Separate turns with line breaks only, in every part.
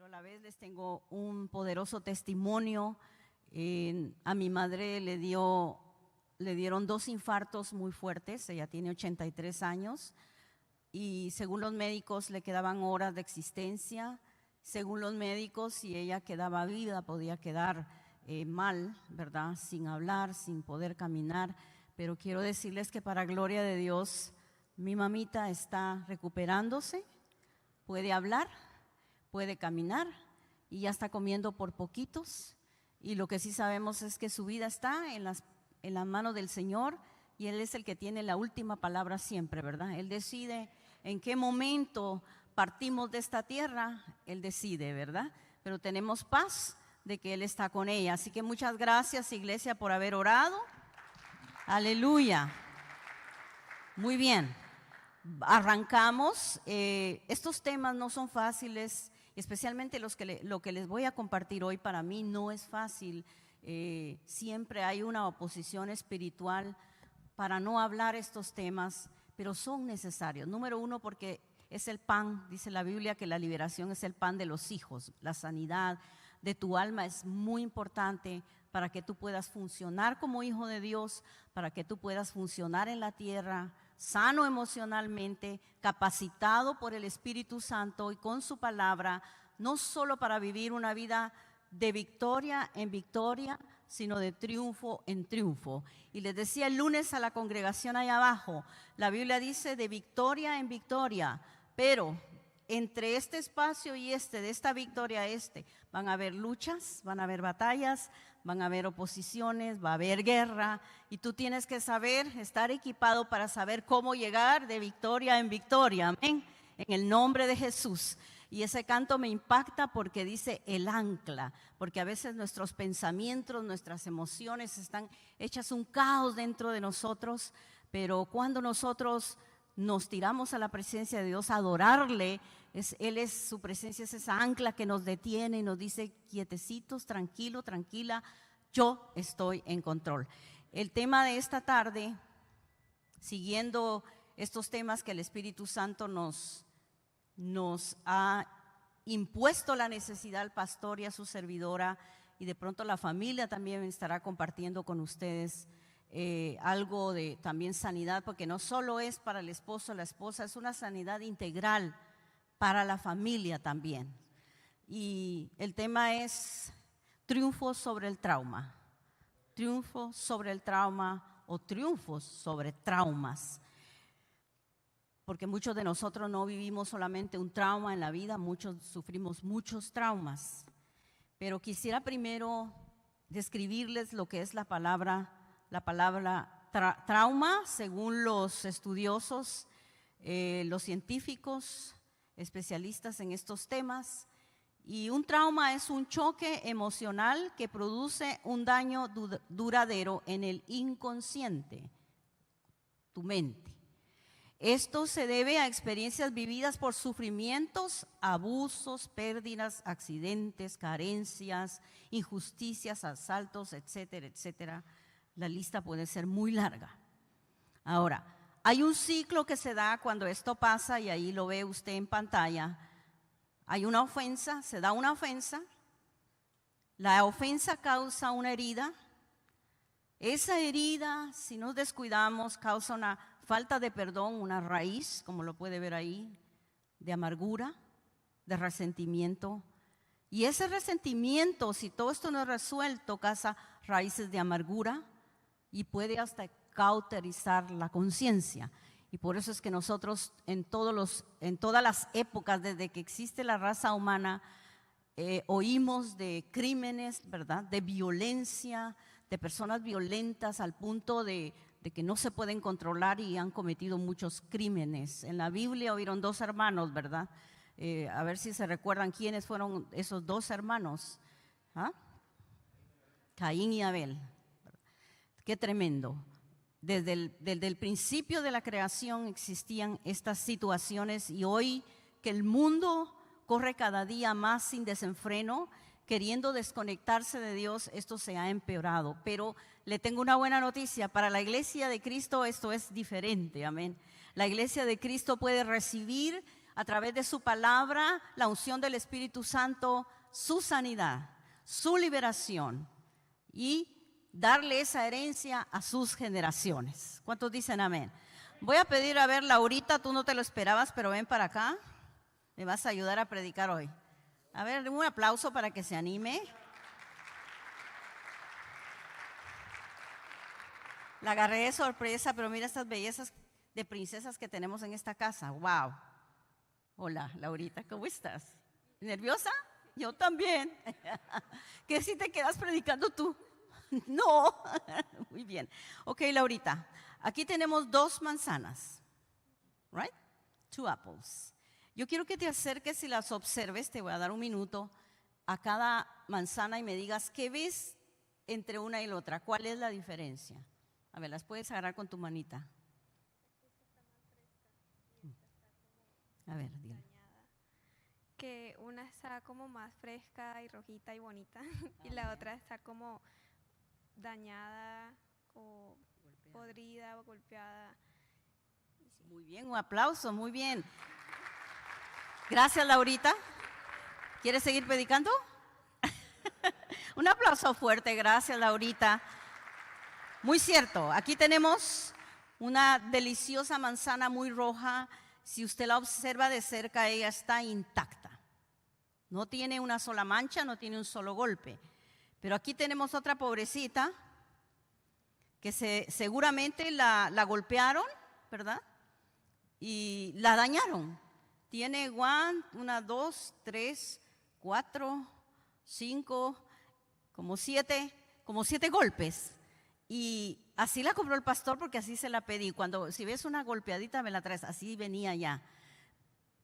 a la vez les tengo un poderoso testimonio. A mi madre le dieron 2 infartos muy fuertes, ella tiene 83 años y según los médicos le quedaban horas de existencia. Según los médicos, si ella quedaba viva podía quedar mal, ¿verdad? Sin hablar, sin poder caminar. Pero quiero decirles que para gloria de Dios, mi mamita está recuperándose, puede hablar, puede caminar y ya está comiendo por poquitos. Y lo que sí sabemos es que su vida está en las manos del Señor y Él es el que tiene la última palabra siempre, ¿verdad? Él decide en qué momento partimos de esta tierra, Él decide, ¿verdad? Pero tenemos paz de que Él está con ella. Así que muchas gracias, iglesia, por haber orado. Aleluya. Muy bien. Arrancamos. Estos temas no son fáciles, especialmente lo que les voy a compartir hoy para mí no es fácil. Siempre hay una oposición espiritual para no hablar estos temas, pero son necesarios. Número uno, porque es el pan, dice la Biblia que la liberación es el pan de los hijos. La sanidad de tu alma es muy importante para que tú puedas funcionar como hijo de Dios, para que tú puedas funcionar en la tierra, sano emocionalmente, capacitado por el Espíritu Santo y con su palabra, no solo para vivir una vida de victoria en victoria, sino de triunfo en triunfo. Y les decía el lunes a la congregación allá abajo, la Biblia dice de victoria en victoria, pero entre este espacio y de esta victoria a van a haber luchas, van a haber batallas, van a haber oposiciones, va a haber guerra, y tú tienes que saber, estar equipado para saber cómo llegar de victoria en victoria, amén, en el nombre de Jesús. Y ese canto me impacta porque dice el ancla, porque a veces nuestros pensamientos, nuestras emociones están hechas un caos dentro de nosotros, pero cuando nosotros nos tiramos a la presencia de Dios a adorarle, su presencia es esa ancla que nos detiene y nos dice quietecitos, tranquilo, tranquila, yo estoy en control. El tema de esta tarde, siguiendo estos temas que el Espíritu Santo nos ha impuesto la necesidad al pastor y a su servidora, y de pronto la familia también estará compartiendo con ustedes algo de también sanidad, porque no solo es para el esposo o la esposa, es una sanidad integral para la familia también. Y el tema es triunfo sobre el trauma, triunfo sobre el trauma o triunfos sobre traumas. Porque muchos de nosotros no vivimos solamente un trauma en la vida, muchos sufrimos muchos traumas. Pero quisiera primero describirles lo que es la palabra trauma, según los estudiosos, los científicos, especialistas en estos temas. Y un trauma es un choque emocional que produce un daño duradero en el inconsciente, tu mente. Esto se debe a experiencias vividas por sufrimientos, abusos, pérdidas, accidentes, carencias, injusticias, asaltos, etcétera, etcétera. La lista puede ser muy larga. Ahora, hay un ciclo que se da cuando esto pasa y ahí lo ve usted en pantalla. Hay una ofensa, se da una ofensa, la ofensa causa una herida. Esa herida, si nos descuidamos, causa una falta de perdón, una raíz, como lo puede ver ahí, de amargura, de resentimiento. Y ese resentimiento, si todo esto no es resuelto, causa raíces de amargura y puede hasta cauterizar la conciencia. Y por eso es que nosotros en todas las épocas, desde que existe la raza humana, oímos de crímenes, ¿verdad?, de violencia, de personas violentas al punto de que no se pueden controlar y han cometido muchos crímenes. En la Biblia hubieron 2 hermanos, ¿verdad? A ver si se recuerdan quiénes fueron esos 2 hermanos. ¿Ah? Caín y Abel. Qué tremendo. Desde el principio de la creación existían estas situaciones y hoy que el mundo corre cada día más sin desenfreno, queriendo desconectarse de Dios, esto se ha empeorado. Pero le tengo una buena noticia, para la iglesia de Cristo esto es diferente, amén. La iglesia de Cristo puede recibir a través de su palabra, la unción del Espíritu Santo, su sanidad, su liberación y darle esa herencia a sus generaciones. ¿Cuántos dicen amén? Voy a pedir, a ver, Laurita, tú no te lo esperabas, pero ven para acá. Me vas a ayudar a predicar hoy. A ver, un aplauso para que se anime. La agarré de sorpresa, pero mira estas bellezas de princesas que tenemos en esta casa. ¡Wow! Hola, Laurita, ¿cómo estás? ¿Nerviosa? Yo también. ¿Qué si te quedas predicando tú? No. Muy bien. Ok, Laurita, aquí tenemos 2 manzanas. Right? 2 apples. Yo quiero que te acerques y las observes, te voy a dar un minuto a cada manzana y me digas qué ves entre una y la otra. ¿Cuál es la diferencia? A ver, las puedes agarrar con tu manita. A ver, dile.
Que una está como más fresca y rojita y bonita y la otra está como dañada o podrida o golpeada.
Muy bien, un aplauso, muy bien. Gracias, Laurita. ¿Quieres seguir predicando? Un aplauso fuerte, gracias, Laurita. Muy cierto, aquí tenemos una deliciosa manzana muy roja. Si usted la observa de cerca, ella está intacta. No tiene una sola mancha, no tiene un solo golpe. Pero aquí tenemos otra pobrecita que seguramente la golpearon, ¿verdad? Y la dañaron. Tiene 1, 2, 3, 4, 5, como 7 golpes. Y así la compró el pastor porque así se la pedí. Si ves una golpeadita me la traes, así venía ya.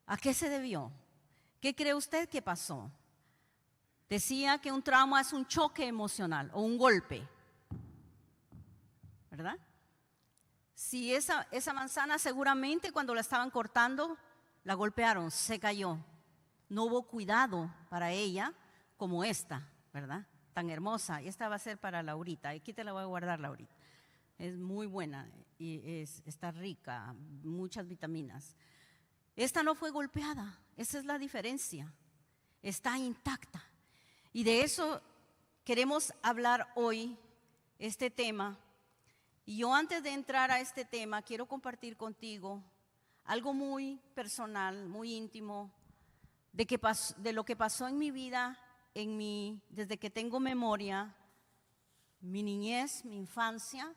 ¿A qué se debió? ¿Qué cree usted que pasó? Decía que un trauma es un choque emocional o un golpe, ¿verdad? Si esa manzana seguramente cuando la estaban cortando, la golpearon, se cayó. No hubo cuidado para ella como esta, ¿verdad? Tan hermosa. Y esta va a ser para Laurita. Aquí te la voy a guardar, Laurita. Es muy buena y está rica, muchas vitaminas. Esta no fue golpeada, esa es la diferencia. Está intacta. Y de eso queremos hablar hoy, este tema. Y yo antes de entrar a este tema, quiero compartir contigo algo muy personal, muy íntimo, de lo que pasó en mi vida, desde que tengo memoria, mi niñez, mi infancia,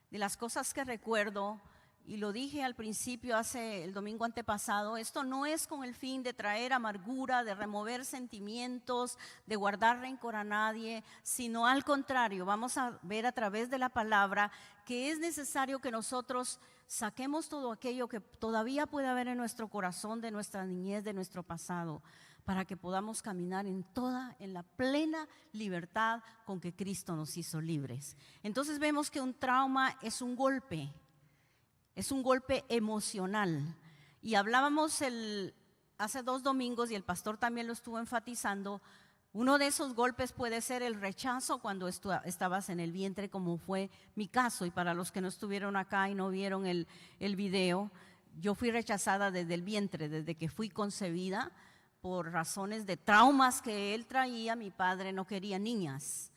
de las cosas que recuerdo. Y lo dije al principio, el domingo antepasado, esto no es con el fin de traer amargura, de remover sentimientos, de guardar rencor a nadie, sino al contrario, vamos a ver a través de la palabra que es necesario que nosotros saquemos todo aquello que todavía puede haber en nuestro corazón, de nuestra niñez, de nuestro pasado, para que podamos caminar en la plena libertad con que Cristo nos hizo libres. Entonces vemos que un trauma es un golpe emocional. Y hablábamos hace 2 domingos y el pastor también lo estuvo enfatizando. Uno de esos golpes puede ser el rechazo cuando estabas en el vientre, como fue mi caso. Y para los que no estuvieron acá y no vieron el video, yo fui rechazada desde el vientre, desde que fui concebida, por razones de traumas que él traía. Mi padre no quería niñas.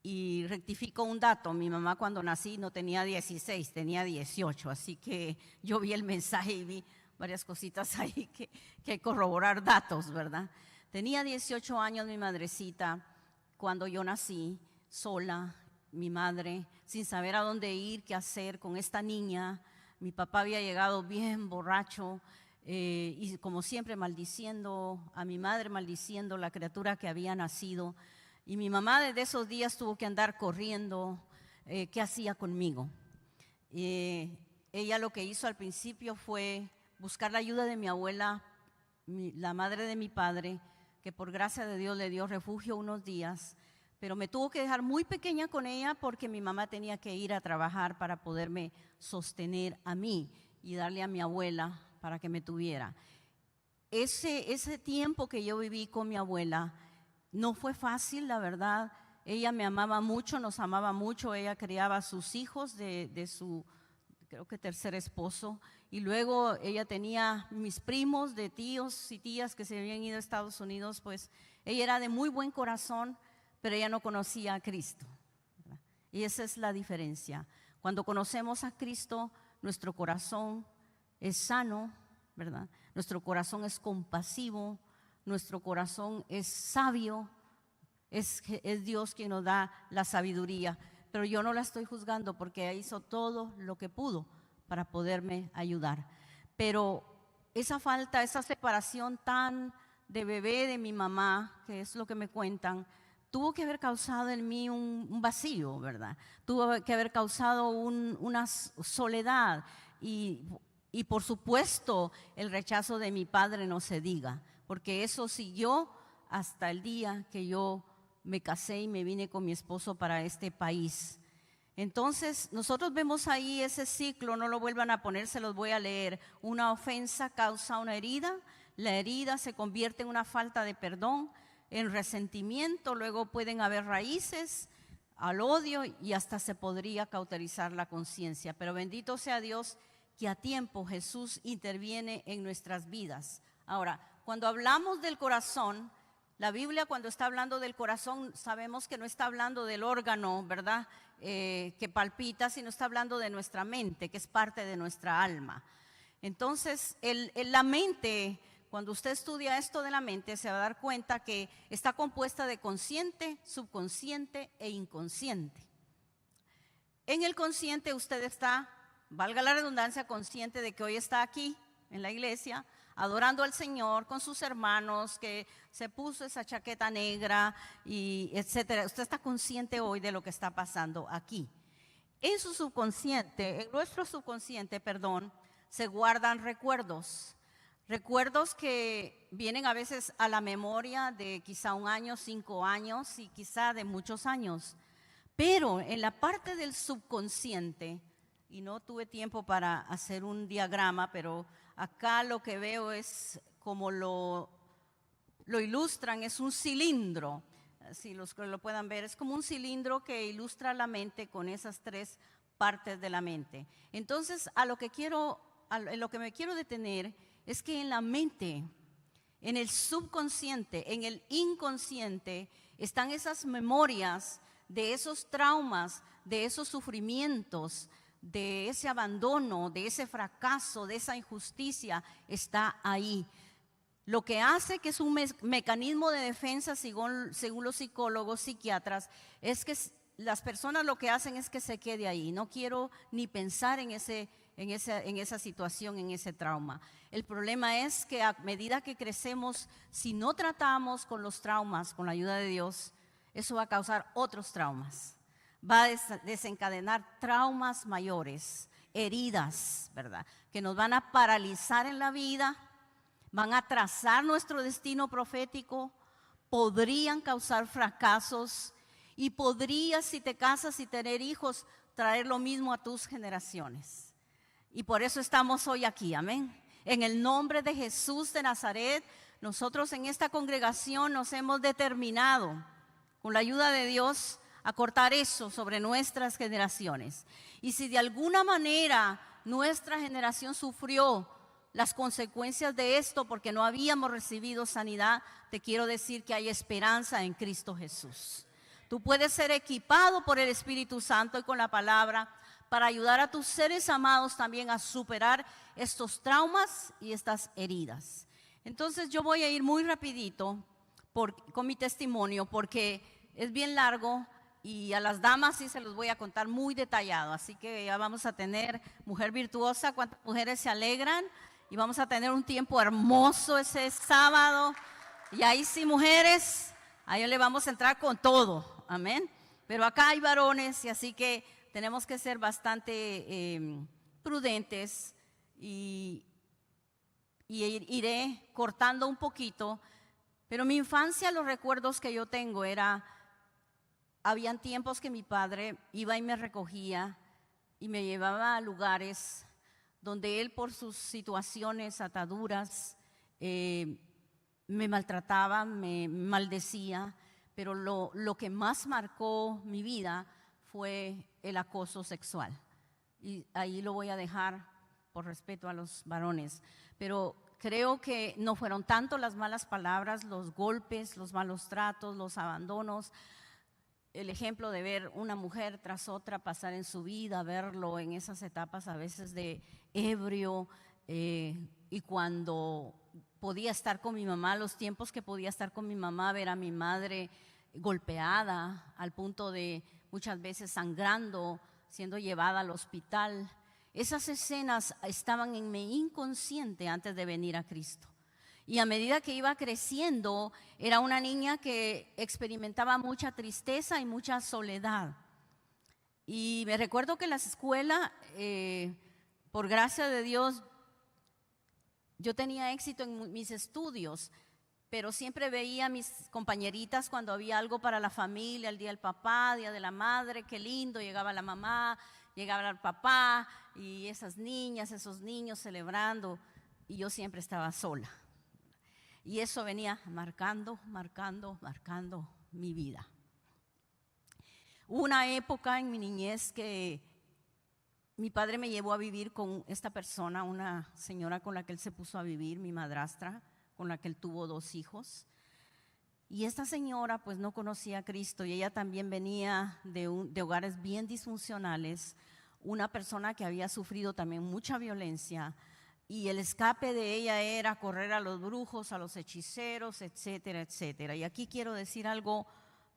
Y rectifico un dato, mi mamá cuando nací no tenía 16, tenía 18, así que yo vi el mensaje y vi varias cositas ahí que hay que corroborar datos, ¿verdad? Tenía 18 años mi madrecita cuando yo nací, sola, mi madre, sin saber a dónde ir, qué hacer con esta niña. Mi papá había llegado bien borracho y como siempre maldiciendo a mi madre, maldiciendo la criatura que había nacido. Y mi mamá desde esos días tuvo que andar corriendo, ¿qué hacía conmigo? Ella lo que hizo al principio fue buscar la ayuda de mi abuela, la madre de mi padre, que por gracia de Dios le dio refugio unos días, pero me tuvo que dejar muy pequeña con ella porque mi mamá tenía que ir a trabajar para poderme sostener a mí y darle a mi abuela para que me tuviera. Ese tiempo que yo viví con mi abuela no fue fácil, la verdad. Ella me amaba mucho, nos amaba mucho. Ella criaba a sus hijos creo que tercer esposo, y luego ella tenía mis primos de tíos y tías que se habían ido a Estados Unidos, pues ella era de muy buen corazón, pero ella no conocía a Cristo, ¿verdad? Y esa es la diferencia. Cuando conocemos a Cristo, nuestro corazón es sano, ¿verdad? Nuestro corazón es compasivo, nuestro corazón es sabio, es Dios quien nos da la sabiduría. Pero yo no la estoy juzgando porque ella hizo todo lo que pudo para poderme ayudar. Pero esa falta, esa separación tan de bebé de mi mamá, que es lo que me cuentan, tuvo que haber causado en mí un vacío, ¿verdad? Tuvo que haber causado una soledad y por supuesto el rechazo de mi padre no se diga, porque eso siguió hasta el día que yo me casé y me vine con mi esposo para este país. Entonces, nosotros vemos ahí ese ciclo, no lo vuelvan a poner, se los voy a leer. Una ofensa causa una herida, la herida se convierte en una falta de perdón, en resentimiento, luego pueden haber raíces al odio y hasta se podría cauterizar la conciencia. Pero bendito sea Dios que a tiempo Jesús interviene en nuestras vidas. Ahora, cuando hablamos del corazón, la Biblia cuando está hablando del corazón, sabemos que no está hablando del órgano, ¿verdad? Que palpita, sino está hablando de nuestra mente, que es parte de nuestra alma. Entonces, la mente, cuando usted estudia esto de la mente, se va a dar cuenta que está compuesta de consciente, subconsciente e inconsciente. En el consciente usted está, valga la redundancia, consciente de que hoy está aquí en la iglesia, adorando al Señor con sus hermanos, que se puso esa chaqueta negra y etcétera. Usted está consciente hoy de lo que está pasando aquí. En su subconsciente, en nuestro subconsciente, perdón, se guardan recuerdos. Recuerdos que vienen a veces a la memoria de quizá 1 año, 5 años y quizá de muchos años. Pero en la parte del subconsciente, y no tuve tiempo para hacer un diagrama, pero acá lo que veo es como lo ilustran, es un cilindro, si los que lo puedan ver, es como un cilindro que ilustra la mente con esas 3 partes de la mente. Entonces, en lo que me quiero detener es que en la mente, en el subconsciente, en el inconsciente, están esas memorias de esos traumas, de esos sufrimientos, de ese abandono, de ese fracaso, de esa injusticia, está ahí. Lo que hace que es un mecanismo de defensa, según los psicólogos, psiquiatras, es que las personas lo que hacen es que se quede ahí. No quiero ni pensar en esa situación, en ese trauma. El problema es que a medida que crecemos, si no tratamos con los traumas, con la ayuda de Dios, eso va a causar otros traumas. Va a desencadenar traumas mayores, heridas, ¿verdad? Que nos van a paralizar en la vida, van a trazar nuestro destino profético, podrían causar fracasos y podrías, si te casas y tener hijos, traer lo mismo a tus generaciones. Y por eso estamos hoy aquí, amén. En el nombre de Jesús de Nazaret, nosotros en esta congregación nos hemos determinado, con la ayuda de Dios, a cortar eso sobre nuestras generaciones. Y si de alguna manera nuestra generación sufrió las consecuencias de esto porque no habíamos recibido sanidad, te quiero decir que hay esperanza en Cristo Jesús. Tú puedes ser equipado por el Espíritu Santo y con la palabra para ayudar a tus seres amados también a superar estos traumas y estas heridas. Entonces yo voy a ir muy rapidito con mi testimonio porque es bien largo. Y a las damas sí se los voy a contar muy detallado, así que ya vamos a tener Mujer Virtuosa, cuántas mujeres se alegran, y vamos a tener un tiempo hermoso ese sábado, y ahí sí mujeres, ahí le vamos a entrar con todo, amén, pero acá hay varones y así que tenemos que ser bastante prudentes y iré cortando un poquito, pero mi infancia, los recuerdos que yo tengo habían tiempos que mi padre iba y me recogía y me llevaba a lugares donde él por sus situaciones, ataduras, me maltrataba, me maldecía, pero lo que más marcó mi vida fue el acoso sexual. y ahí lo voy a dejar por respeto a los varones, pero creo que no fueron tanto las malas palabras, los golpes, los malos tratos, los abandonos, el ejemplo de ver una mujer tras otra pasar en su vida, verlo en esas etapas a veces de ebrio, y cuando podía estar con mi mamá, los tiempos que podía estar con mi mamá, ver a mi madre golpeada al punto de muchas veces sangrando, siendo llevada al hospital. Esas escenas estaban en mi inconsciente antes de venir a Cristo. Y a medida que iba creciendo, era una niña que experimentaba mucha tristeza y mucha soledad. Y me recuerdo que en la escuela, por gracia de Dios, yo tenía éxito en mis estudios, pero siempre veía a mis compañeritas cuando había algo para la familia, el día del papá, día de la madre, qué lindo, llegaba la mamá, llegaba el papá y esas niñas, esos niños celebrando, y yo siempre estaba sola. Y eso venía marcando mi vida. Hubo una época en mi niñez que mi padre me llevó a vivir con esta persona, una señora con la que él se puso a vivir, mi madrastra, con la que él tuvo 2 hijos. Y esta señora pues no conocía a Cristo y ella también venía de hogares bien disfuncionales, una persona que había sufrido también mucha violencia, y el escape de ella era correr a los brujos, a los hechiceros, etcétera, etcétera. Y aquí quiero decir algo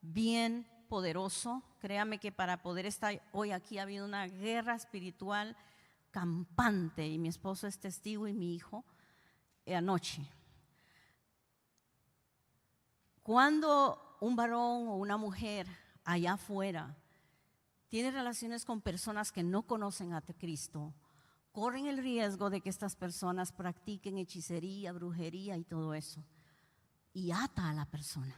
bien poderoso. Créame que para poder estar hoy aquí ha habido una guerra espiritual campante, y mi esposo es testigo y mi hijo anoche. Cuando un varón o una mujer allá afuera tiene relaciones con personas que no conocen a Cristo, corren el riesgo de que estas personas practiquen hechicería, brujería y todo eso, y ata a la persona.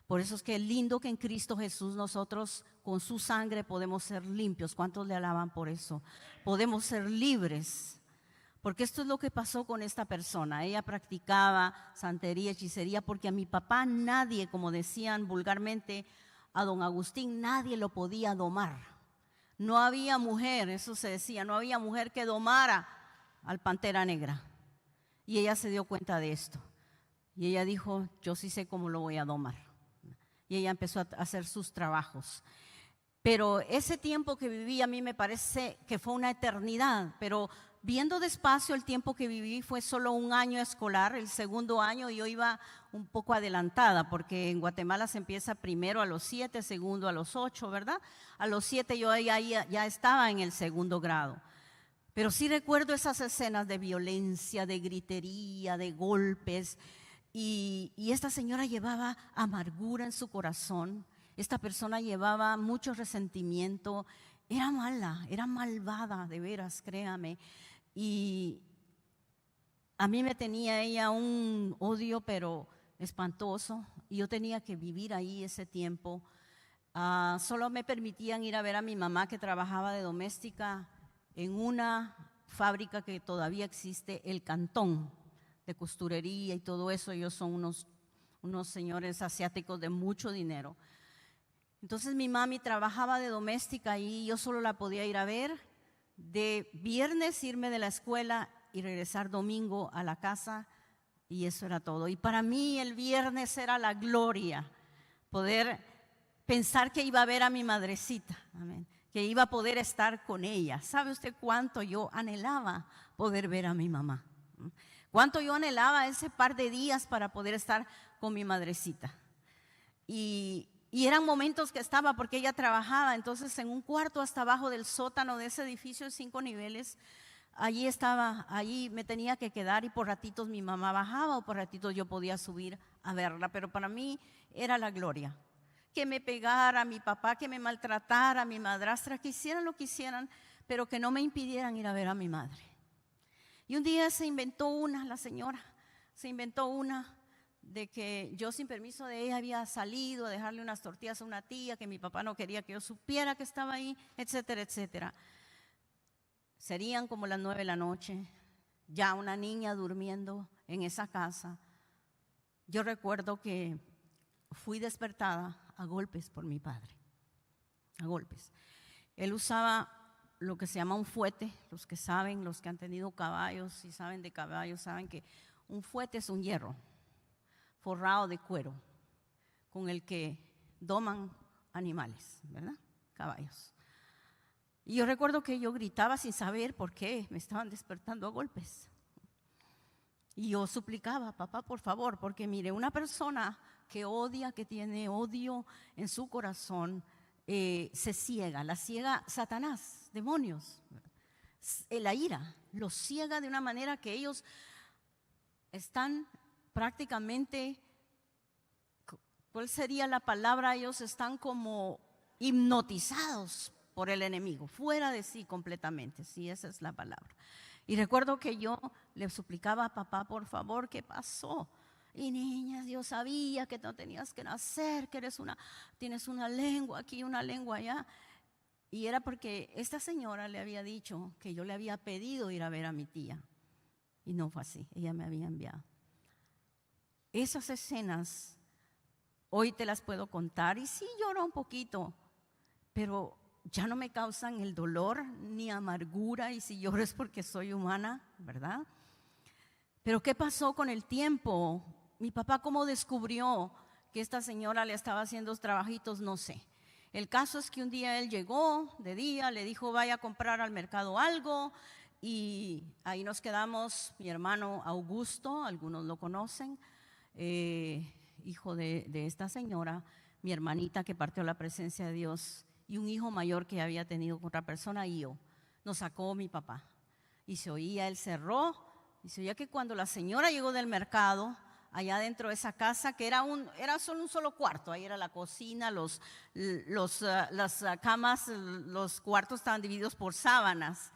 Por eso es que es lindo que en Cristo Jesús nosotros con su sangre podemos ser limpios. ¿Cuántos le alaban por eso? Podemos ser libres, porque esto es lo que pasó con esta persona. Ella practicaba santería, hechicería, porque a mi papá nadie, como decían vulgarmente a don Agustín, nadie lo podía domar. No había mujer, eso se decía, no había mujer que domara al Pantera Negra. Y ella se dio cuenta de esto. Y ella dijo, yo sí sé cómo lo voy a domar. Y ella empezó a hacer sus trabajos. Pero ese tiempo que viví a mí me parece que fue una eternidad. Pero viendo despacio el tiempo que viví fue solo un año escolar, el segundo año, y yo iba un poco adelantada, porque en Guatemala se empieza primero a los 7, segundo a los 8, ¿verdad? A los 7 yo ya estaba en el segundo grado. Pero sí recuerdo esas escenas de violencia, de gritería, de golpes, y esta señora llevaba amargura en su corazón, esta persona llevaba mucho resentimiento, era mala, era malvada, de veras, créame. Y a mí me tenía ella un odio, pero espantoso, y yo tenía que vivir ahí ese tiempo. Solo me permitían ir a ver a mi mamá, que trabajaba de doméstica en una fábrica que todavía existe, El Cantón, de costurería y todo eso. Ellos son unos señores asiáticos de mucho dinero. Entonces mi mami trabajaba de doméstica y yo solo la podía ir a ver. De viernes irme de la escuela y regresar domingo a la casa, y eso era todo. Y para mí el viernes era la gloria, poder pensar que iba a ver a mi madrecita, amén, que iba a poder estar con ella. ¿Sabe usted cuánto yo anhelaba poder ver a mi mamá? Cuánto yo anhelaba ese par de días para poder estar con mi madrecita. Y eran momentos que estaba, porque ella trabajaba, entonces en un cuarto hasta abajo del sótano de ese edificio de 5 niveles, allí estaba, allí me tenía que quedar, y por ratitos mi mamá bajaba o por ratitos yo podía subir a verla, pero para mí era la gloria. Que me pegara mi papá, que me maltratara mi madrastra, que hicieran lo que hicieran, pero que no me impidieran ir a ver a mi madre. Y un día la señora se inventó una de que yo sin permiso de ella había salido a dejarle unas tortillas a una tía, que mi papá no quería que yo supiera que estaba ahí, etcétera, etcétera. Serían como las 9 de la noche, ya una niña durmiendo en esa casa. Yo recuerdo que fui despertada a golpes por mi padre, a golpes. Él usaba lo que se llama un fuete. Los que saben, los que han tenido caballos y saben de caballos, saben que un fuete es un hierro forrado de cuero con el que doman animales, ¿verdad? Caballos. Y yo recuerdo que yo gritaba sin saber por qué me estaban despertando a golpes. Y yo suplicaba, papá, por favor, porque mire, una persona que odia, que tiene odio en su corazón, se ciega, la ciega Satanás, demonios. La ira los ciega de una manera que ellos están prácticamente, ¿cuál sería la palabra? Ellos están como hipnotizados por el enemigo, fuera de sí completamente, sí, esa es la palabra. Y recuerdo que yo le suplicaba a papá, por favor, ¿qué pasó? Y niña, yo sabía que no tenías que nacer, que tienes una lengua aquí, una lengua allá. Y era porque esta señora le había dicho que yo le había pedido ir a ver a mi tía. Y no fue así, ella me había enviado. Esas escenas, hoy te las puedo contar y sí lloro un poquito, pero ya no me causan el dolor ni amargura, y si lloro es porque soy humana, ¿verdad? Pero ¿qué pasó con el tiempo? Mi papá, ¿cómo descubrió que esta señora le estaba haciendo trabajitos? No sé. El caso es que un día él llegó de día, le dijo vaya a comprar al mercado algo, y ahí nos quedamos. Mi hermano Augusto, algunos lo conocen, hijo de esta señora, mi hermanita que partió a la presencia de Dios, y un hijo mayor que había tenido con otra persona, y yo. Nos sacó mi papá y se oía, él cerró, y se oía que cuando la señora llegó del mercado, allá dentro de esa casa, que era solo un solo cuarto, ahí era la cocina, las camas, los cuartos estaban divididos por sábanas,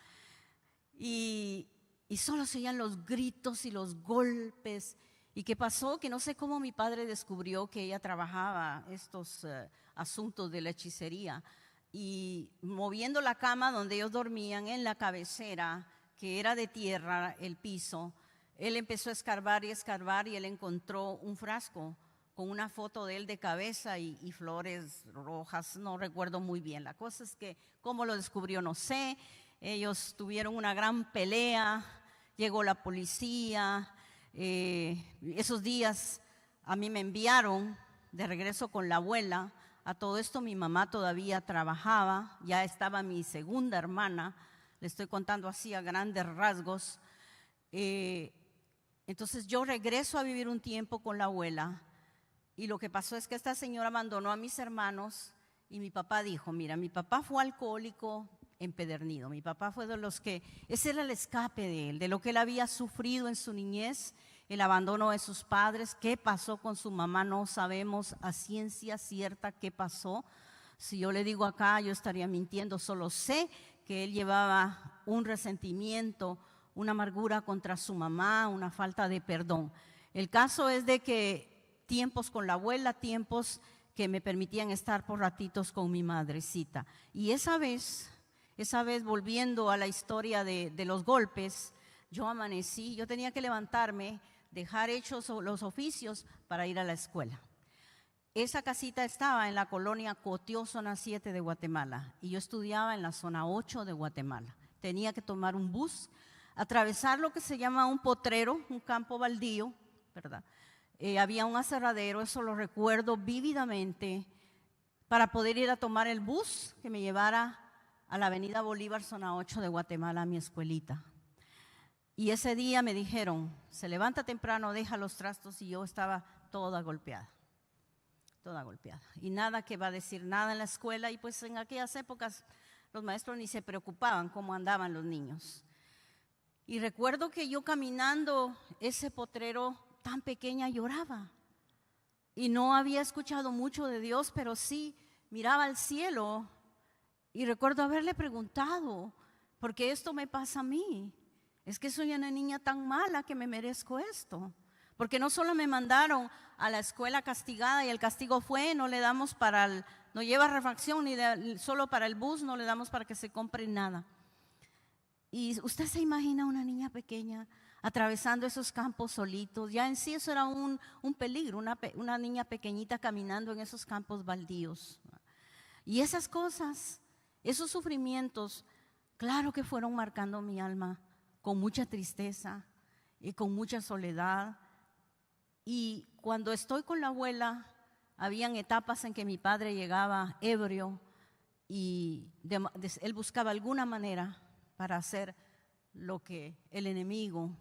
y solo se oían los gritos y los golpes. ¿Y qué pasó? Que no sé cómo mi padre descubrió que ella trabajaba estos asuntos de la hechicería, y moviendo la cama donde ellos dormían en la cabecera, que era de tierra el piso, él empezó a escarbar y escarbar, y él encontró un frasco con una foto de él de cabeza y flores rojas, no recuerdo muy bien. La cosa es que cómo lo descubrió no sé. Ellos tuvieron una gran pelea, llegó la policía. Esos días a mí me enviaron de regreso con la abuela. A todo esto mi mamá todavía trabajaba, ya estaba mi segunda hermana, le estoy contando así a grandes rasgos. Entonces yo regreso a vivir un tiempo con la abuela, y lo que pasó es que esta señora abandonó a mis hermanos, y mi papá dijo, mira, mi papá fue alcohólico empedernido, mi papá fue de los que, ese era el escape de él, de lo que él había sufrido en su niñez, el abandono de sus padres. ¿Qué pasó con su mamá? No sabemos a ciencia cierta qué pasó. Si yo le digo acá, yo estaría mintiendo. Solo sé que él llevaba un resentimiento, una amargura contra su mamá, una falta de perdón. El caso es de que tiempos con la abuela, tiempos que me permitían estar por ratitos con mi madrecita. Y esa vez volviendo a la historia de los golpes, yo amanecí, yo tenía que levantarme, dejar hechos los oficios para ir a la escuela. Esa casita estaba en la colonia Cotió, zona 7 de Guatemala, y yo estudiaba en la zona 8 de Guatemala. Tenía que tomar un bus, atravesar lo que se llama un potrero, un campo baldío, ¿verdad? Había un aserradero, eso lo recuerdo vívidamente, para poder ir a tomar el bus que me llevara a la avenida Bolívar, zona 8 de Guatemala, a mi escuelita. Y ese día me dijeron, se levanta temprano, deja los trastos, y yo estaba toda golpeada. Y nada que va a decir nada en la escuela, y pues en aquellas épocas los maestros ni se preocupaban cómo andaban los niños. Y recuerdo que yo caminando ese potrero tan pequeña lloraba, y no había escuchado mucho de Dios, pero sí miraba al cielo, y recuerdo haberle preguntado, ¿por qué esto me pasa a mí? Es que soy una niña tan mala que me merezco esto. Porque no solo me mandaron a la escuela castigada, y el castigo fue, no le damos no lleva refacción, ni solo para el bus, no le damos para que se compre nada. Y usted se imagina una niña pequeña atravesando esos campos solitos. Ya en sí eso era un peligro, una niña pequeñita caminando en esos campos baldíos. Y esas cosas, esos sufrimientos, claro que fueron marcando mi alma con mucha tristeza y con mucha soledad. Y cuando estoy con la abuela, habían etapas en que mi padre llegaba ebrio y él buscaba alguna manera para hacer lo que el enemigo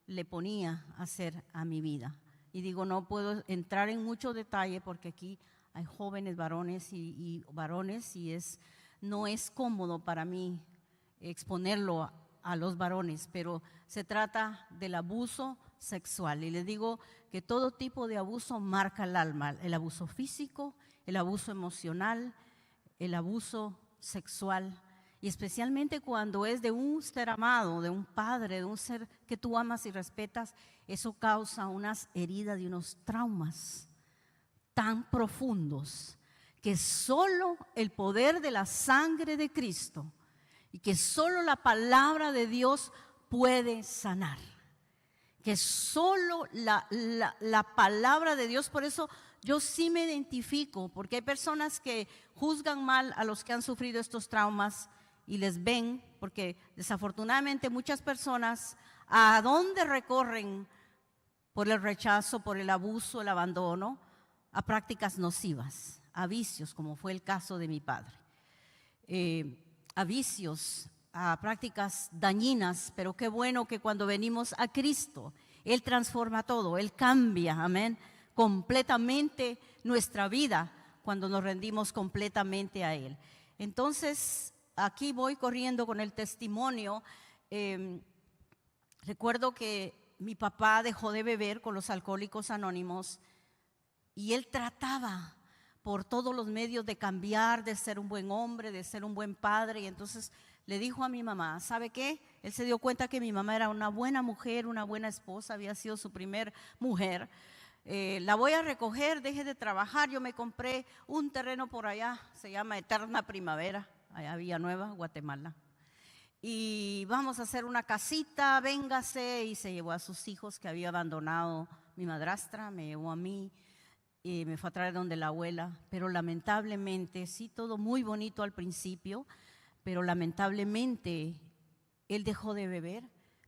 le ponía a hacer a mi vida. Y digo, no puedo entrar en mucho detalle porque aquí hay jóvenes varones y varones y no es cómodo para mí exponerlo a los varones, pero se trata del abuso sexual. Y les digo que todo tipo de abuso marca el alma, el abuso físico, el abuso emocional, el abuso sexual, y especialmente cuando es de un ser amado, de un padre, de un ser que tú amas y respetas, eso causa unas heridas y unos traumas tan profundos que solo el poder de la sangre de Cristo y que solo la palabra de Dios puede sanar. Que solo la palabra de Dios, por eso yo sí me identifico, porque hay personas que juzgan mal a los que han sufrido estos traumas y les ven, porque desafortunadamente muchas personas, ¿a dónde recorren por el rechazo, por el abuso, el abandono? A prácticas nocivas, a vicios, como fue el caso de mi padre, a vicios, a prácticas dañinas, pero qué bueno que cuando venimos a Cristo, Él transforma todo, Él cambia, amén, completamente nuestra vida cuando nos rendimos completamente a Él. Entonces, aquí voy corriendo con el testimonio. Recuerdo que mi papá dejó de beber con los Alcohólicos Anónimos y él trataba por todos los medios de cambiar, de ser un buen hombre, de ser un buen padre. Y entonces le dijo a mi mamá, ¿sabe qué? Él se dio cuenta que mi mamá era una buena mujer, una buena esposa, había sido su primer mujer. La voy a recoger, deje de trabajar. Yo me compré un terreno por allá, se llama Eterna Primavera, allá Villanueva, Guatemala. Y vamos a hacer una casita, véngase. Y se llevó a sus hijos que había abandonado mi madrastra, me llevó a mí. Y me fue a traer donde la abuela, pero lamentablemente, sí, todo muy bonito al principio, pero lamentablemente él dejó de beber,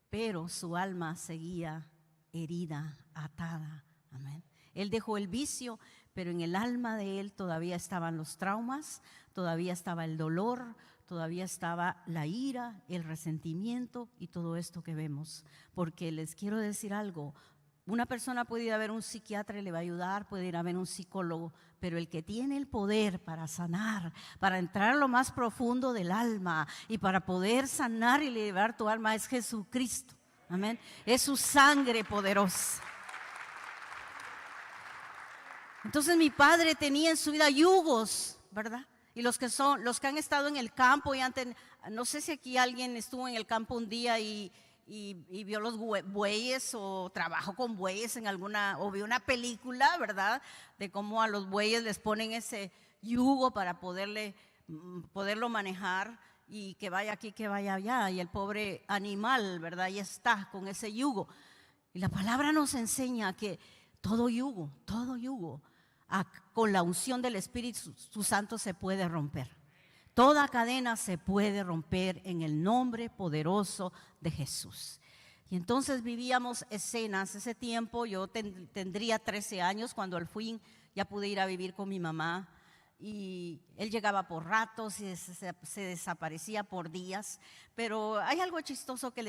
pero su alma seguía herida, atada, amén. Él dejó el vicio, pero en el alma de él todavía estaban los traumas, todavía estaba el dolor, todavía estaba la ira, el resentimiento y todo esto que vemos. Porque les quiero decir algo. Una persona puede ir a ver un psiquiatra y le va a ayudar, puede ir a ver un psicólogo, pero el que tiene el poder para sanar, para entrar a lo más profundo del alma y para poder sanar y liberar tu alma es Jesucristo. Amén. Es su sangre poderosa. Entonces mi padre tenía en su vida yugos, ¿verdad? Y los que han estado en el campo y antes, no sé si aquí alguien estuvo en el campo un día y vio los bueyes o trabajó con bueyes o vio una película, ¿verdad? De cómo a los bueyes les ponen ese yugo para poderlo manejar y que vaya aquí, que vaya allá. Y el pobre animal, ¿verdad? Ya está con ese yugo. Y la palabra nos enseña que todo yugo, con la unción del Espíritu Santo se puede romper. Toda cadena se puede romper en el nombre poderoso de Jesús. Y entonces vivíamos escenas. Ese tiempo yo tendría 13 años cuando al fin ya pude ir a vivir con mi mamá. Y él llegaba por ratos y se desaparecía por días. Pero hay algo chistoso que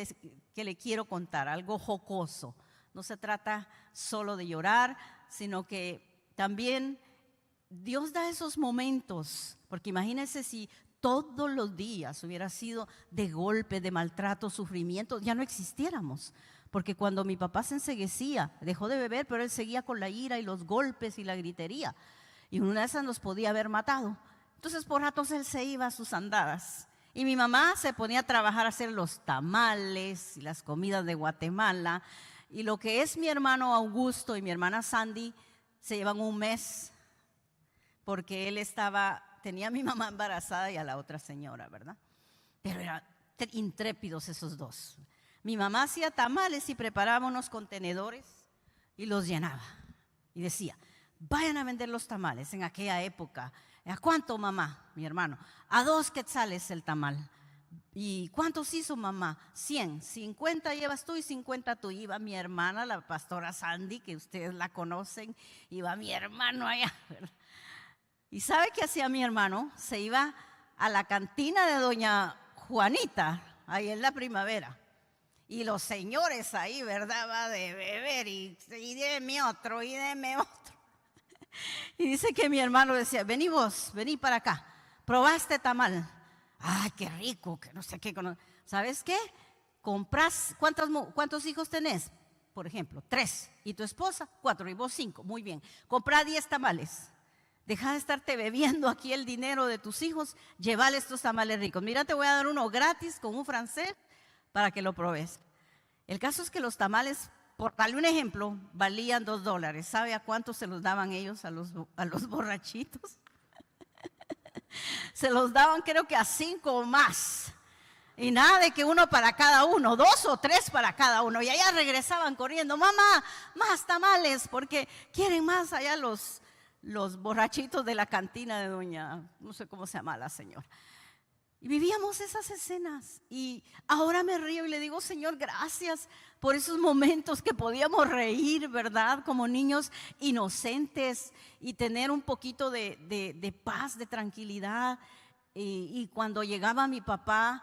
le quiero contar, algo jocoso. No se trata solo de llorar, sino que también Dios da esos momentos, porque imagínense si todos los días hubiera sido de golpe, de maltrato, sufrimiento, ya no existiéramos. Porque cuando mi papá se enceguecía, dejó de beber, pero él seguía con la ira y los golpes y la gritería. Y una de esas nos podía haber matado. Entonces por ratos él se iba a sus andadas. Y mi mamá se ponía a trabajar a hacer los tamales y las comidas de Guatemala. Y lo que es mi hermano Augusto y mi hermana Sandy se llevan un mes porque él tenía a mi mamá embarazada y a la otra señora, ¿verdad? Pero eran intrépidos esos dos. Mi mamá hacía tamales y preparaba unos contenedores y los llenaba. Y decía, vayan a vender los tamales en aquella época. ¿A cuánto, mamá? Mi hermano. A 2 quetzales el tamal. ¿Y cuántos hizo mamá? 100, 50 llevas tú y 50 tú. Iba mi hermana, la pastora Sandy, que ustedes la conocen, iba mi hermano allá, ¿verdad? ¿Y sabe qué hacía mi hermano? Se iba a la cantina de doña Juanita, ahí en la Primavera. Y los señores ahí, ¿verdad? Va de beber y deme otro, y deme otro. Y dice que mi hermano decía, vení vos, vení para acá, probaste tamal. Ay, qué rico, que no sé qué. ¿Sabes qué? Compras, ¿cuántos hijos tenés? Por ejemplo, 3. ¿Y tu esposa? 4. ¿Y vos 5? Muy bien. Comprá 10 tamales. Deja de estarte bebiendo aquí el dinero de tus hijos. Llévale estos tamales ricos. Mira, te voy a dar uno gratis con un francés para que lo probes. El caso es que los tamales, por darle un ejemplo, valían $2. ¿Sabe a cuánto se los daban ellos a los borrachitos? Se los daban creo que a 5 o más. Y nada de que uno para cada uno, 2 o 3 para cada uno. Y allá regresaban corriendo, mamá, más tamales, porque quieren más allá los borrachitos de la cantina de doña, no sé cómo se llama la señora. Y vivíamos esas escenas. Y ahora me río y le digo, Señor, gracias por esos momentos que podíamos reír, ¿verdad? Como niños inocentes y tener un poquito de paz, de tranquilidad. Y cuando llegaba mi papá,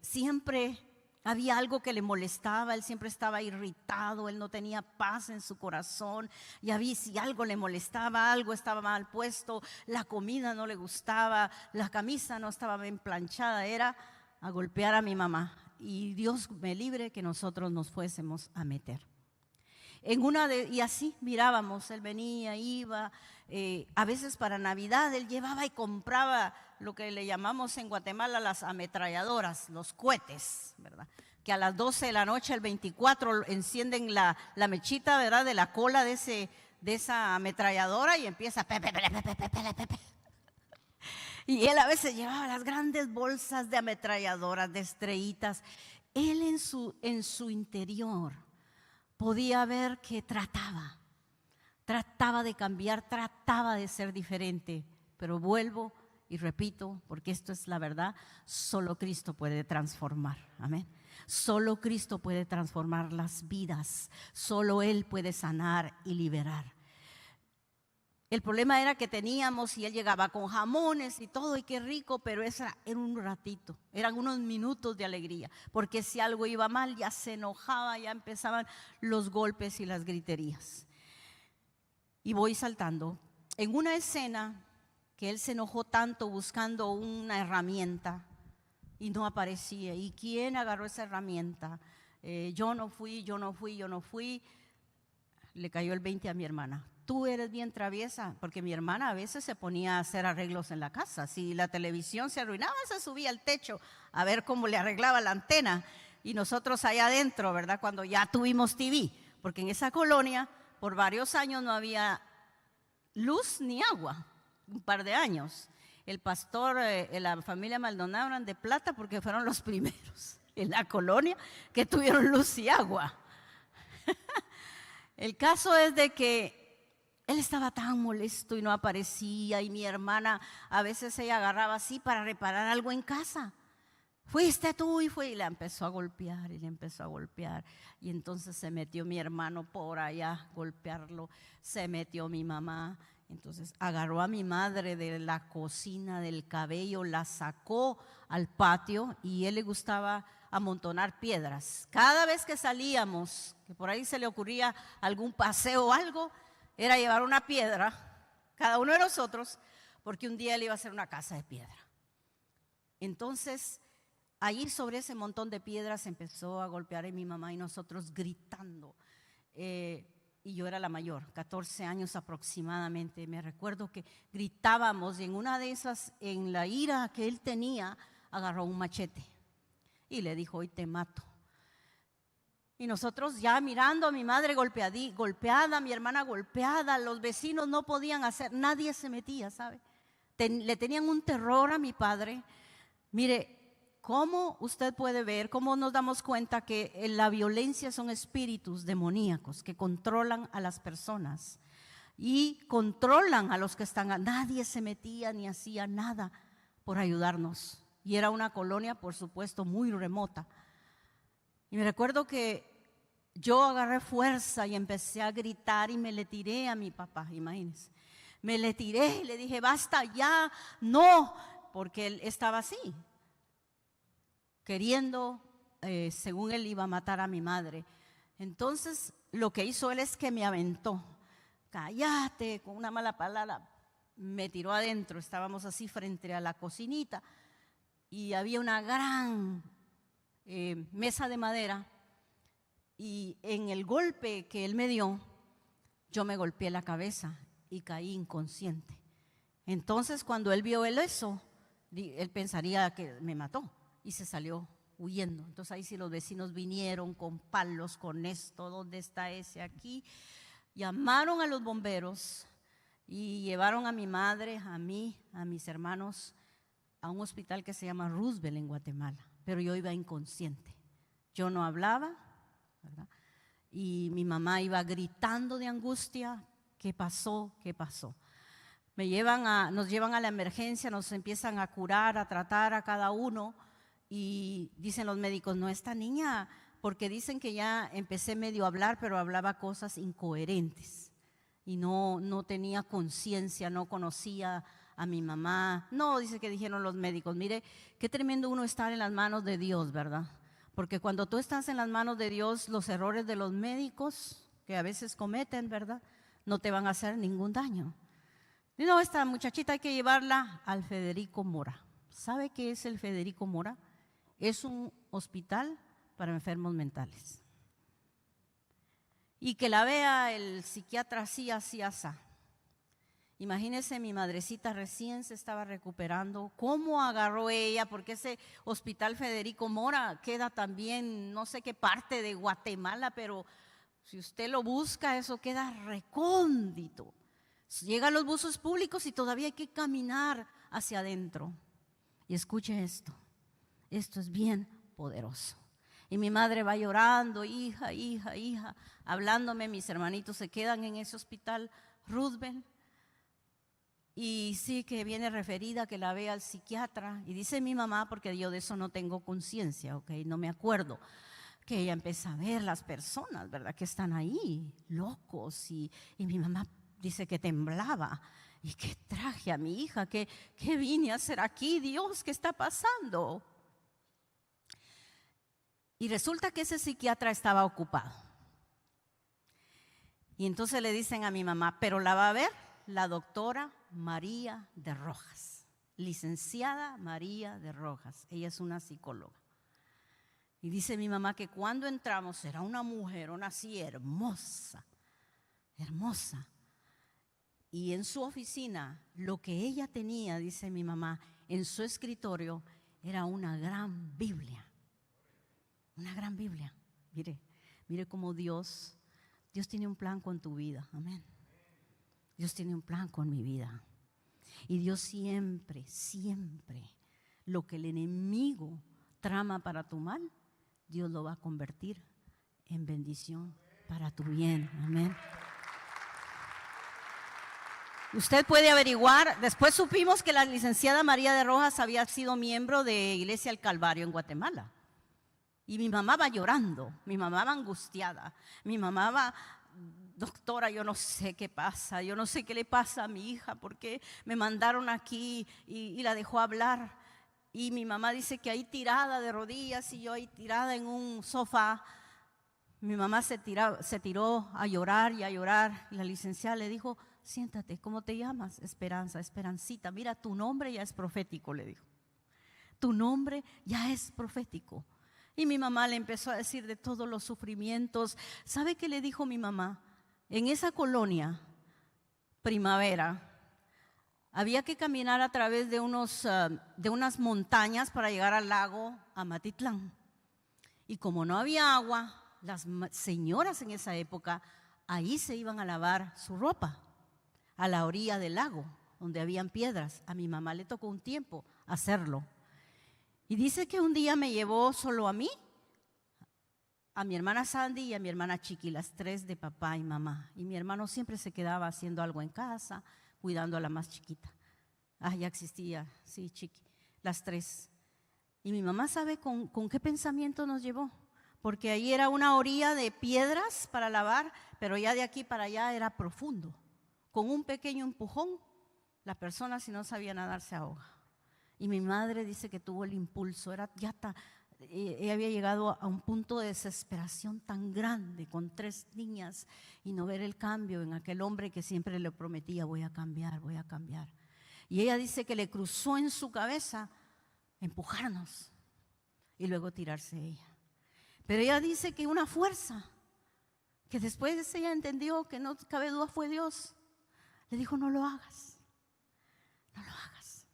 siempre había algo que le molestaba, él siempre estaba irritado, él no tenía paz en su corazón. Y si algo le molestaba, algo estaba mal puesto, la comida no le gustaba, la camisa no estaba bien planchada, era a golpear a mi mamá. Y Dios me libre que nosotros nos fuésemos a meter. Y así mirábamos, él venía, iba, a veces para Navidad él llevaba y compraba lo que le llamamos en Guatemala las ametralladoras, los cohetes, ¿verdad? Que a las 12 de la noche, el 24, encienden la mechita, ¿verdad? De la cola de esa ametralladora y empieza pepe. Y él a veces llevaba las grandes bolsas de ametralladoras, de estrellitas. Él en su interior podía ver que trataba de cambiar, trataba de ser diferente, pero vuelvo y repito, porque esto es la verdad, solo Cristo puede transformar, amén. Solo Cristo puede transformar las vidas, solo Él puede sanar y liberar. El problema era que teníamos y él llegaba con jamones y todo, y qué rico, pero era un ratito, eran unos minutos de alegría, porque si algo iba mal ya se enojaba, ya empezaban los golpes y las griterías. Y voy saltando, en una escena que él se enojó tanto buscando una herramienta y no aparecía. ¿Y quién agarró esa herramienta? Yo no fui. Le cayó el 20 a mi hermana. Tú eres bien traviesa, porque mi hermana a veces se ponía a hacer arreglos en la casa. Si la televisión se arruinaba, se subía al techo a ver cómo le arreglaba la antena. Y nosotros allá adentro, ¿verdad? Cuando ya tuvimos TV, porque en esa colonia por varios años no había luz ni agua, un par de años. El pastor, la familia Maldonado eran de plata porque fueron los primeros en la colonia que tuvieron luz y agua. El caso es de que él estaba tan molesto y no aparecía, y mi hermana a veces ella agarraba así para reparar algo en casa. Fuiste tú y fue, y la empezó a golpear y le empezó a golpear. Y entonces se metió mi hermano por allá a golpearlo, se metió mi mamá. Entonces agarró a mi madre de la cocina, del cabello, la sacó al patio, y él le gustaba amontonar piedras. Cada vez que salíamos, que por ahí se le ocurría algún paseo o algo, era llevar una piedra, cada uno de nosotros, porque un día él iba a hacer una casa de piedra. Entonces, allí sobre ese montón de piedras empezó a golpear a mi mamá y nosotros gritando. Y yo era la mayor, 14 años aproximadamente. Me recuerdo que gritábamos, y en una de esas, en la ira que él tenía, agarró un machete y le dijo: hoy te mato. Y nosotros ya mirando a mi madre golpeada, mi hermana golpeada, los vecinos no podían hacer, nadie se metía, ¿sabe? Le tenían un terror a mi padre. Mire, ¿cómo usted puede ver, cómo nos damos cuenta que la violencia son espíritus demoníacos que controlan a las personas y controlan a los que están? Nadie se metía ni hacía nada por ayudarnos. y era una colonia, por supuesto, muy remota. Y me recuerdo que yo agarré fuerza y empecé a gritar y me le tiré a mi papá, imagínense. Me le tiré y le dije, basta ya, no, porque él estaba así, queriendo, según él iba a matar a mi madre. Entonces lo que hizo él es que me aventó, cállate, con una mala palabra, me tiró adentro. Estábamos así frente a la cocinita y había una gran mesa de madera, y en el golpe que él me dio, yo me golpeé la cabeza y caí inconsciente. Entonces cuando él vio eso, él pensaría que me mató y se salió huyendo. Entonces ahí sí los vecinos vinieron con palos, con esto, ¿dónde está ese aquí? Llamaron a los bomberos y llevaron a mi madre, a mí, a mis hermanos, a un hospital que se llama Roosevelt en Guatemala. Pero yo iba inconsciente, yo no hablaba, ¿verdad? Y mi mamá iba gritando de angustia, ¿qué pasó? ¿Qué pasó? Nos llevan a la emergencia, nos empiezan a curar, a tratar a cada uno, y dicen los médicos, no, esta niña, porque dicen que ya empecé medio a hablar, pero hablaba cosas incoherentes y no tenía conciencia, no conocía a mi mamá. No, dice que dijeron los médicos, mire, qué tremendo uno estar en las manos de Dios, ¿verdad? Porque cuando tú estás en las manos de Dios, los errores de los médicos, que a veces cometen, ¿verdad?, no te van a hacer ningún daño. Y no, esta muchachita hay que llevarla al Federico Mora. ¿Sabe qué es el Federico Mora? Es un hospital para enfermos mentales. Y que la vea el psiquiatra así, así, así. Imagínense, mi madrecita recién se estaba recuperando, ¿cómo agarró ella? Porque ese hospital Federico Mora queda también, no sé qué parte de Guatemala, pero si usted lo busca, eso queda recóndito. Llegan los buses públicos y todavía hay que caminar hacia adentro. Y escuche esto es bien poderoso. Y mi madre va llorando, hija, hija, hija, hablándome. Mis hermanitos se quedan en ese hospital Roosevelt. Y sí que viene referida que la vea al psiquiatra. Y dice mi mamá, porque yo de eso no tengo conciencia, ¿ok? No me acuerdo, que ella empieza a ver las personas, ¿verdad?, que están ahí, locos. Y mi mamá dice que temblaba. ¿Y qué traje a mi hija? ¿Qué vine a hacer aquí? Dios, ¿qué está pasando? Y resulta que ese psiquiatra estaba ocupado. Y entonces le dicen a mi mamá, pero la va a ver la doctora María de Rojas, licenciada María de Rojas. Ella es una psicóloga. Y dice mi mamá que cuando entramos era una mujer, una así hermosa, hermosa. Y en su oficina, lo que ella tenía, dice mi mamá, en su escritorio era una gran Biblia. Una gran Biblia. Mire cómo Dios tiene un plan con tu vida. Amén. Dios tiene un plan con mi vida. Y Dios siempre, siempre, lo que el enemigo trama para tu mal, Dios lo va a convertir en bendición para tu bien. Amén. Usted puede averiguar, después supimos que la licenciada María de Rojas había sido miembro de Iglesia El Calvario en Guatemala. Y mi mamá va llorando, mi mamá va angustiada, mi mamá va, doctora, yo no sé qué pasa, yo no sé qué le pasa a mi hija, porque me mandaron aquí y la dejó hablar. Y mi mamá dice que ahí tirada de rodillas y yo ahí tirada en un sofá. Mi mamá se tiró a llorar y a llorar. Y la licenciada le dijo, siéntate, ¿cómo te llamas? Esperanza, Esperancita. Mira, tu nombre ya es profético, le dijo. Tu nombre ya es profético. Y mi mamá le empezó a decir de todos los sufrimientos. ¿Sabe qué le dijo mi mamá? En esa colonia, Primavera, había que caminar a través de unas montañas para llegar al lago Amatitlán. Y como no había agua, las señoras en esa época ahí se iban a lavar su ropa, a la orilla del lago, donde habían piedras. A mi mamá le tocó un tiempo hacerlo. Y dice que un día me llevó solo a mí, a mi hermana Sandy y a mi hermana Chiqui, las tres de papá y mamá. Y mi hermano siempre se quedaba haciendo algo en casa, cuidando a la más chiquita. Ya existía, sí, Chiqui, las tres. Y mi mamá sabe con qué pensamiento nos llevó, porque ahí era una orilla de piedras para lavar, pero ya de aquí para allá era profundo. Con un pequeño empujón, la persona si no sabía nadar se ahoga. Y mi madre dice que tuvo el impulso, ella había llegado a un punto de desesperación tan grande con 3 niñas y no ver el cambio en aquel hombre que siempre le prometía, voy a cambiar, voy a cambiar. Y ella dice que le cruzó en su cabeza empujarnos y luego tirarse ella. Pero ella dice que una fuerza, que después ella entendió que no cabe duda fue Dios, le dijo, no lo hagas, no lo hagas.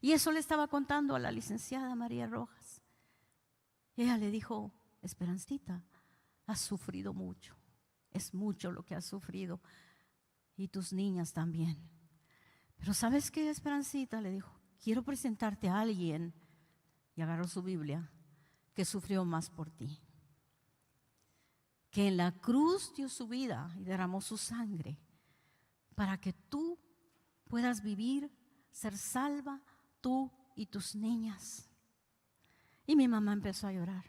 Y eso le estaba contando a la licenciada María Rojas. Y ella le dijo, Esperancita, has sufrido mucho, es mucho lo que has sufrido y tus niñas también. Pero ¿sabes qué, Esperancita? Le dijo, quiero presentarte a alguien, y agarró su Biblia, que sufrió más por ti, que en la cruz dio su vida y derramó su sangre para que tú puedas vivir, ser salva, tú y tus niñas. Y mi mamá empezó a llorar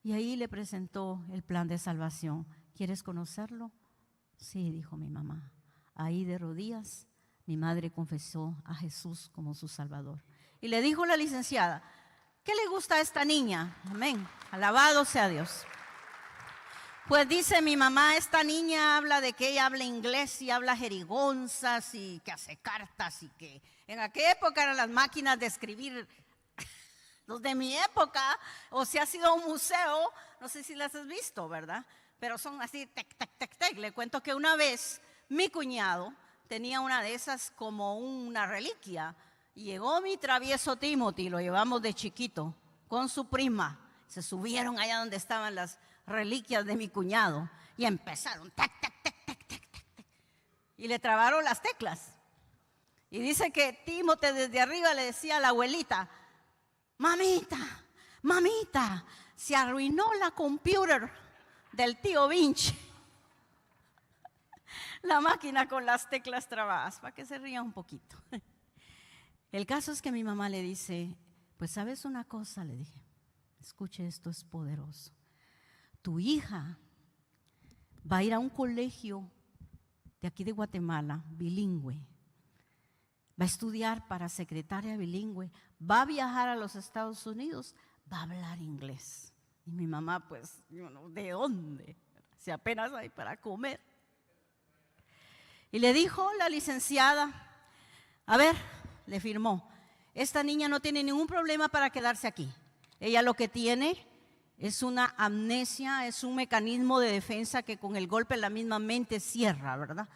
y ahí le presentó el plan de salvación. ¿Quieres conocerlo? Sí, dijo mi mamá. Ahí de rodillas mi madre confesó a Jesús como su Salvador. Y le dijo la licenciada, ¿qué le gusta a esta niña? Amén, alabado sea Dios. Pues dice mi mamá, esta niña habla de que ella habla inglés y habla jerigonzas y que hace cartas y que en aquella época eran las máquinas de escribir, los de mi época, o si has ido a un museo, no sé si las has visto, ¿verdad? Pero son así, tec, tec, tec, tec. Le cuento que una vez mi cuñado tenía una de esas como una reliquia. Y llegó mi travieso Timothy, lo llevamos de chiquito, con su prima. Se subieron allá donde estaban las reliquias de mi cuñado y empezaron, tac, tac, tac, tac, tac, tac, y le trabaron las teclas. Y dice que Timothy desde arriba le decía a la abuelita, mamita, mamita, se arruinó la computer del tío Vinci. La máquina con las teclas trabadas, para que se ría un poquito. El caso es que mi mamá le dice, pues ¿sabes una cosa? Le dije, escuche, esto es poderoso. Tu hija va a ir a un colegio de aquí de Guatemala, bilingüe. Va a estudiar para secretaria bilingüe, va a viajar a los Estados Unidos, va a hablar inglés. Y mi mamá, pues, ¿de dónde? Si apenas hay para comer. Y le dijo la licenciada, a ver, le firmó, esta niña no tiene ningún problema para quedarse aquí. Ella lo que tiene es una amnesia, es un mecanismo de defensa que con el golpe la misma mente cierra, ¿verdad?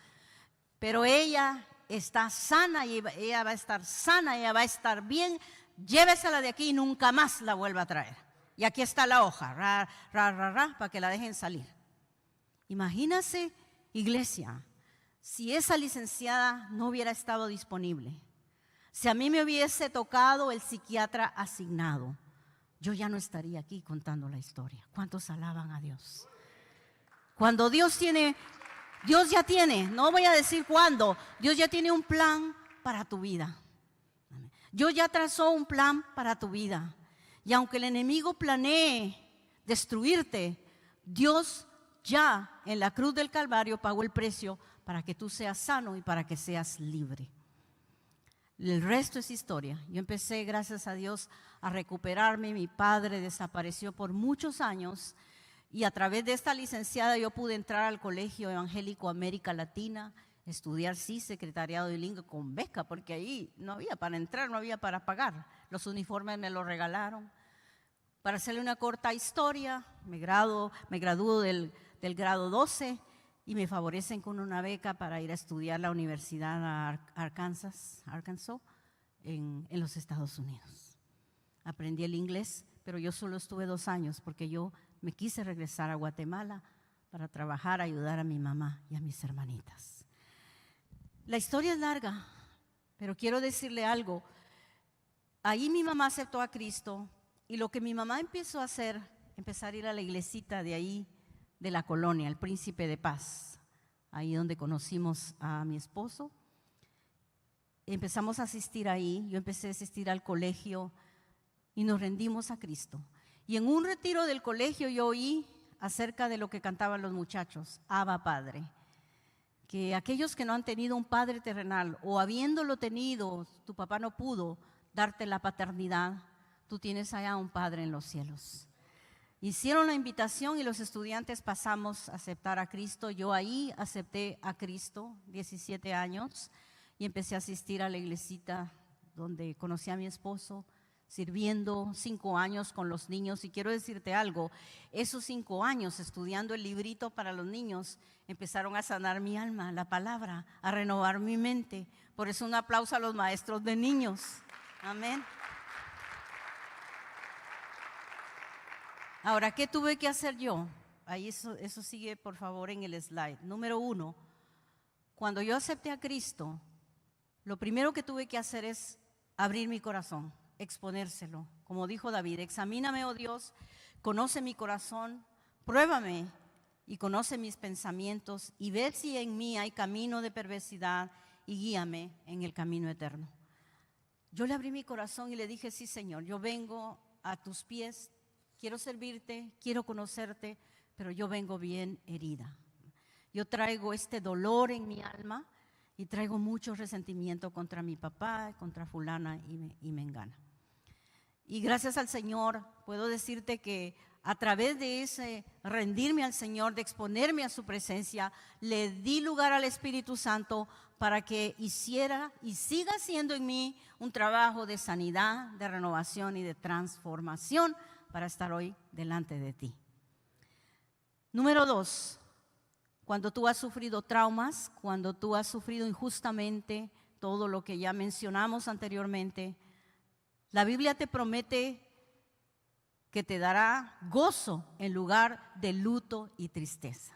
Pero ella está sana y ella va a estar sana, ella va a estar bien. Llévesela de aquí y nunca más la vuelva a traer. Y aquí está la hoja, para que la dejen salir. Imagínense, iglesia, si esa licenciada no hubiera estado disponible, si a mí me hubiese tocado el psiquiatra asignado, yo ya no estaría aquí contando la historia. ¿Cuántos alaban a Dios? Cuando Dios ya tiene, no voy a decir cuándo, Dios ya tiene un plan para tu vida. Dios ya trazó un plan para tu vida. Y aunque el enemigo planee destruirte, Dios ya en la cruz del Calvario pagó el precio para que tú seas sano y para que seas libre. El resto es historia. Yo empecé, gracias a Dios, a recuperarme. Mi padre desapareció por muchos años y a través de esta licenciada yo pude entrar al Colegio Evangélico América Latina, estudiar secretariado bilingüe con beca, porque ahí no había para entrar, no había para pagar. Los uniformes me los regalaron. Para hacerle una corta historia, me gradúo del grado 12 y me favorecen con una beca para ir a estudiar la Universidad Arkansas en los Estados Unidos. Aprendí el inglés, pero yo solo estuve 2 años porque yo me quise regresar a Guatemala para trabajar, ayudar a mi mamá y a mis hermanitas. La historia es larga, pero quiero decirle algo. Ahí mi mamá aceptó a Cristo y lo que mi mamá empezó a hacer, empezar a ir a la iglesita de ahí, de la colonia, el Príncipe de Paz, ahí donde conocimos a mi esposo. empezamos a asistir ahí, yo empecé a asistir al colegio y nos rendimos a Cristo. Y en un retiro del colegio yo oí acerca de lo que cantaban los muchachos, Abba Padre, que aquellos que no han tenido un padre terrenal o habiéndolo tenido, tu papá no pudo darte la paternidad, tú tienes allá un padre en los cielos. Hicieron la invitación y los estudiantes pasamos a aceptar a Cristo. Yo ahí acepté a Cristo, 17 años, y empecé a asistir a la iglesita donde conocí a mi esposo, sirviendo 5 años con los niños. Y quiero decirte algo, esos 5 años estudiando el librito para los niños empezaron a sanar mi alma, la palabra, a renovar mi mente. Por eso un aplauso a los maestros de niños. Amén. Ahora, ¿qué tuve que hacer yo? Ahí eso sigue, por favor, en el slide. Número 1, cuando yo acepté a Cristo, lo primero que tuve que hacer es abrir mi corazón, exponérselo. Como dijo David, examíname, oh Dios, conoce mi corazón, pruébame y conoce mis pensamientos y ve si en mí hay camino de perversidad y guíame en el camino eterno. Yo le abrí mi corazón y le dije, sí, Señor, yo vengo a tus pies. Quiero servirte, quiero conocerte, pero yo vengo bien herida. Yo traigo este dolor en mi alma y traigo mucho resentimiento contra mi papá, contra fulana y mengana. Y gracias al Señor puedo decirte que a través de ese rendirme al Señor, de exponerme a su presencia, le di lugar al Espíritu Santo para que hiciera y siga haciendo en mí un trabajo de sanidad, de renovación y de transformación para estar hoy delante de ti. Número 2, cuando tú has sufrido traumas, cuando tú has sufrido injustamente todo lo que ya mencionamos anteriormente, la Biblia te promete que te dará gozo en lugar de luto y tristeza.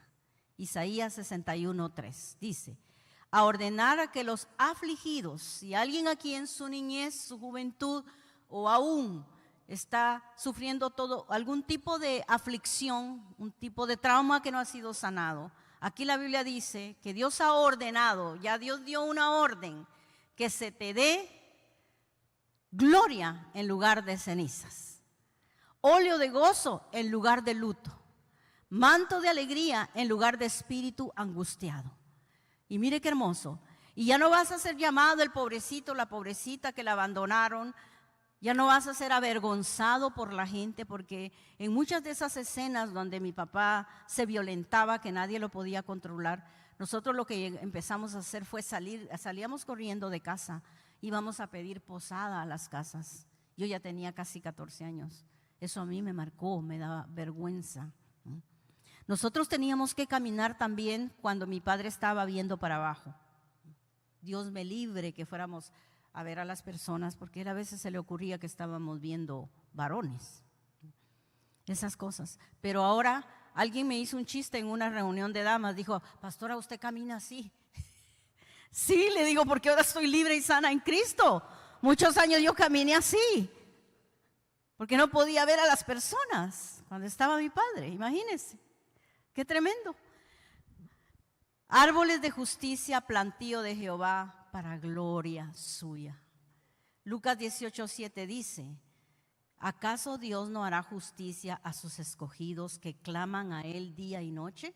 Isaías 61:3 dice, a ordenar a que los afligidos, si alguien aquí en su niñez, su juventud o aún está sufriendo algún tipo de aflicción, un tipo de trauma que no ha sido sanado. Aquí la Biblia dice que Dios ha ordenado, ya Dios dio una orden, que se te dé gloria en lugar de cenizas, óleo de gozo en lugar de luto, manto de alegría en lugar de espíritu angustiado. Y mire qué hermoso, y ya no vas a ser llamado el pobrecito, la pobrecita que la abandonaron. Ya no vas a ser avergonzado por la gente, porque en muchas de esas escenas donde mi papá se violentaba, que nadie lo podía controlar, nosotros lo que empezamos a hacer fue salíamos corriendo de casa, íbamos a pedir posada a las casas. Yo ya tenía casi 14 años. Eso a mí me marcó, me daba vergüenza. Nosotros teníamos que caminar también cuando mi padre estaba viendo para abajo. Dios me libre que fuéramos a ver a las personas, porque él a veces se le ocurría que estábamos viendo varones, esas cosas. Pero ahora alguien me hizo un chiste en una reunión de damas, dijo, pastora, ¿usted camina así? Sí, le digo, porque ahora estoy libre y sana en Cristo. Muchos años yo caminé así, porque no podía ver a las personas cuando estaba mi padre, imagínense, qué tremendo. Árboles de justicia, plantío de Jehová, para gloria suya. Lucas 18:7 dice, ¿acaso Dios no hará justicia a sus escogidos que claman a Él día y noche?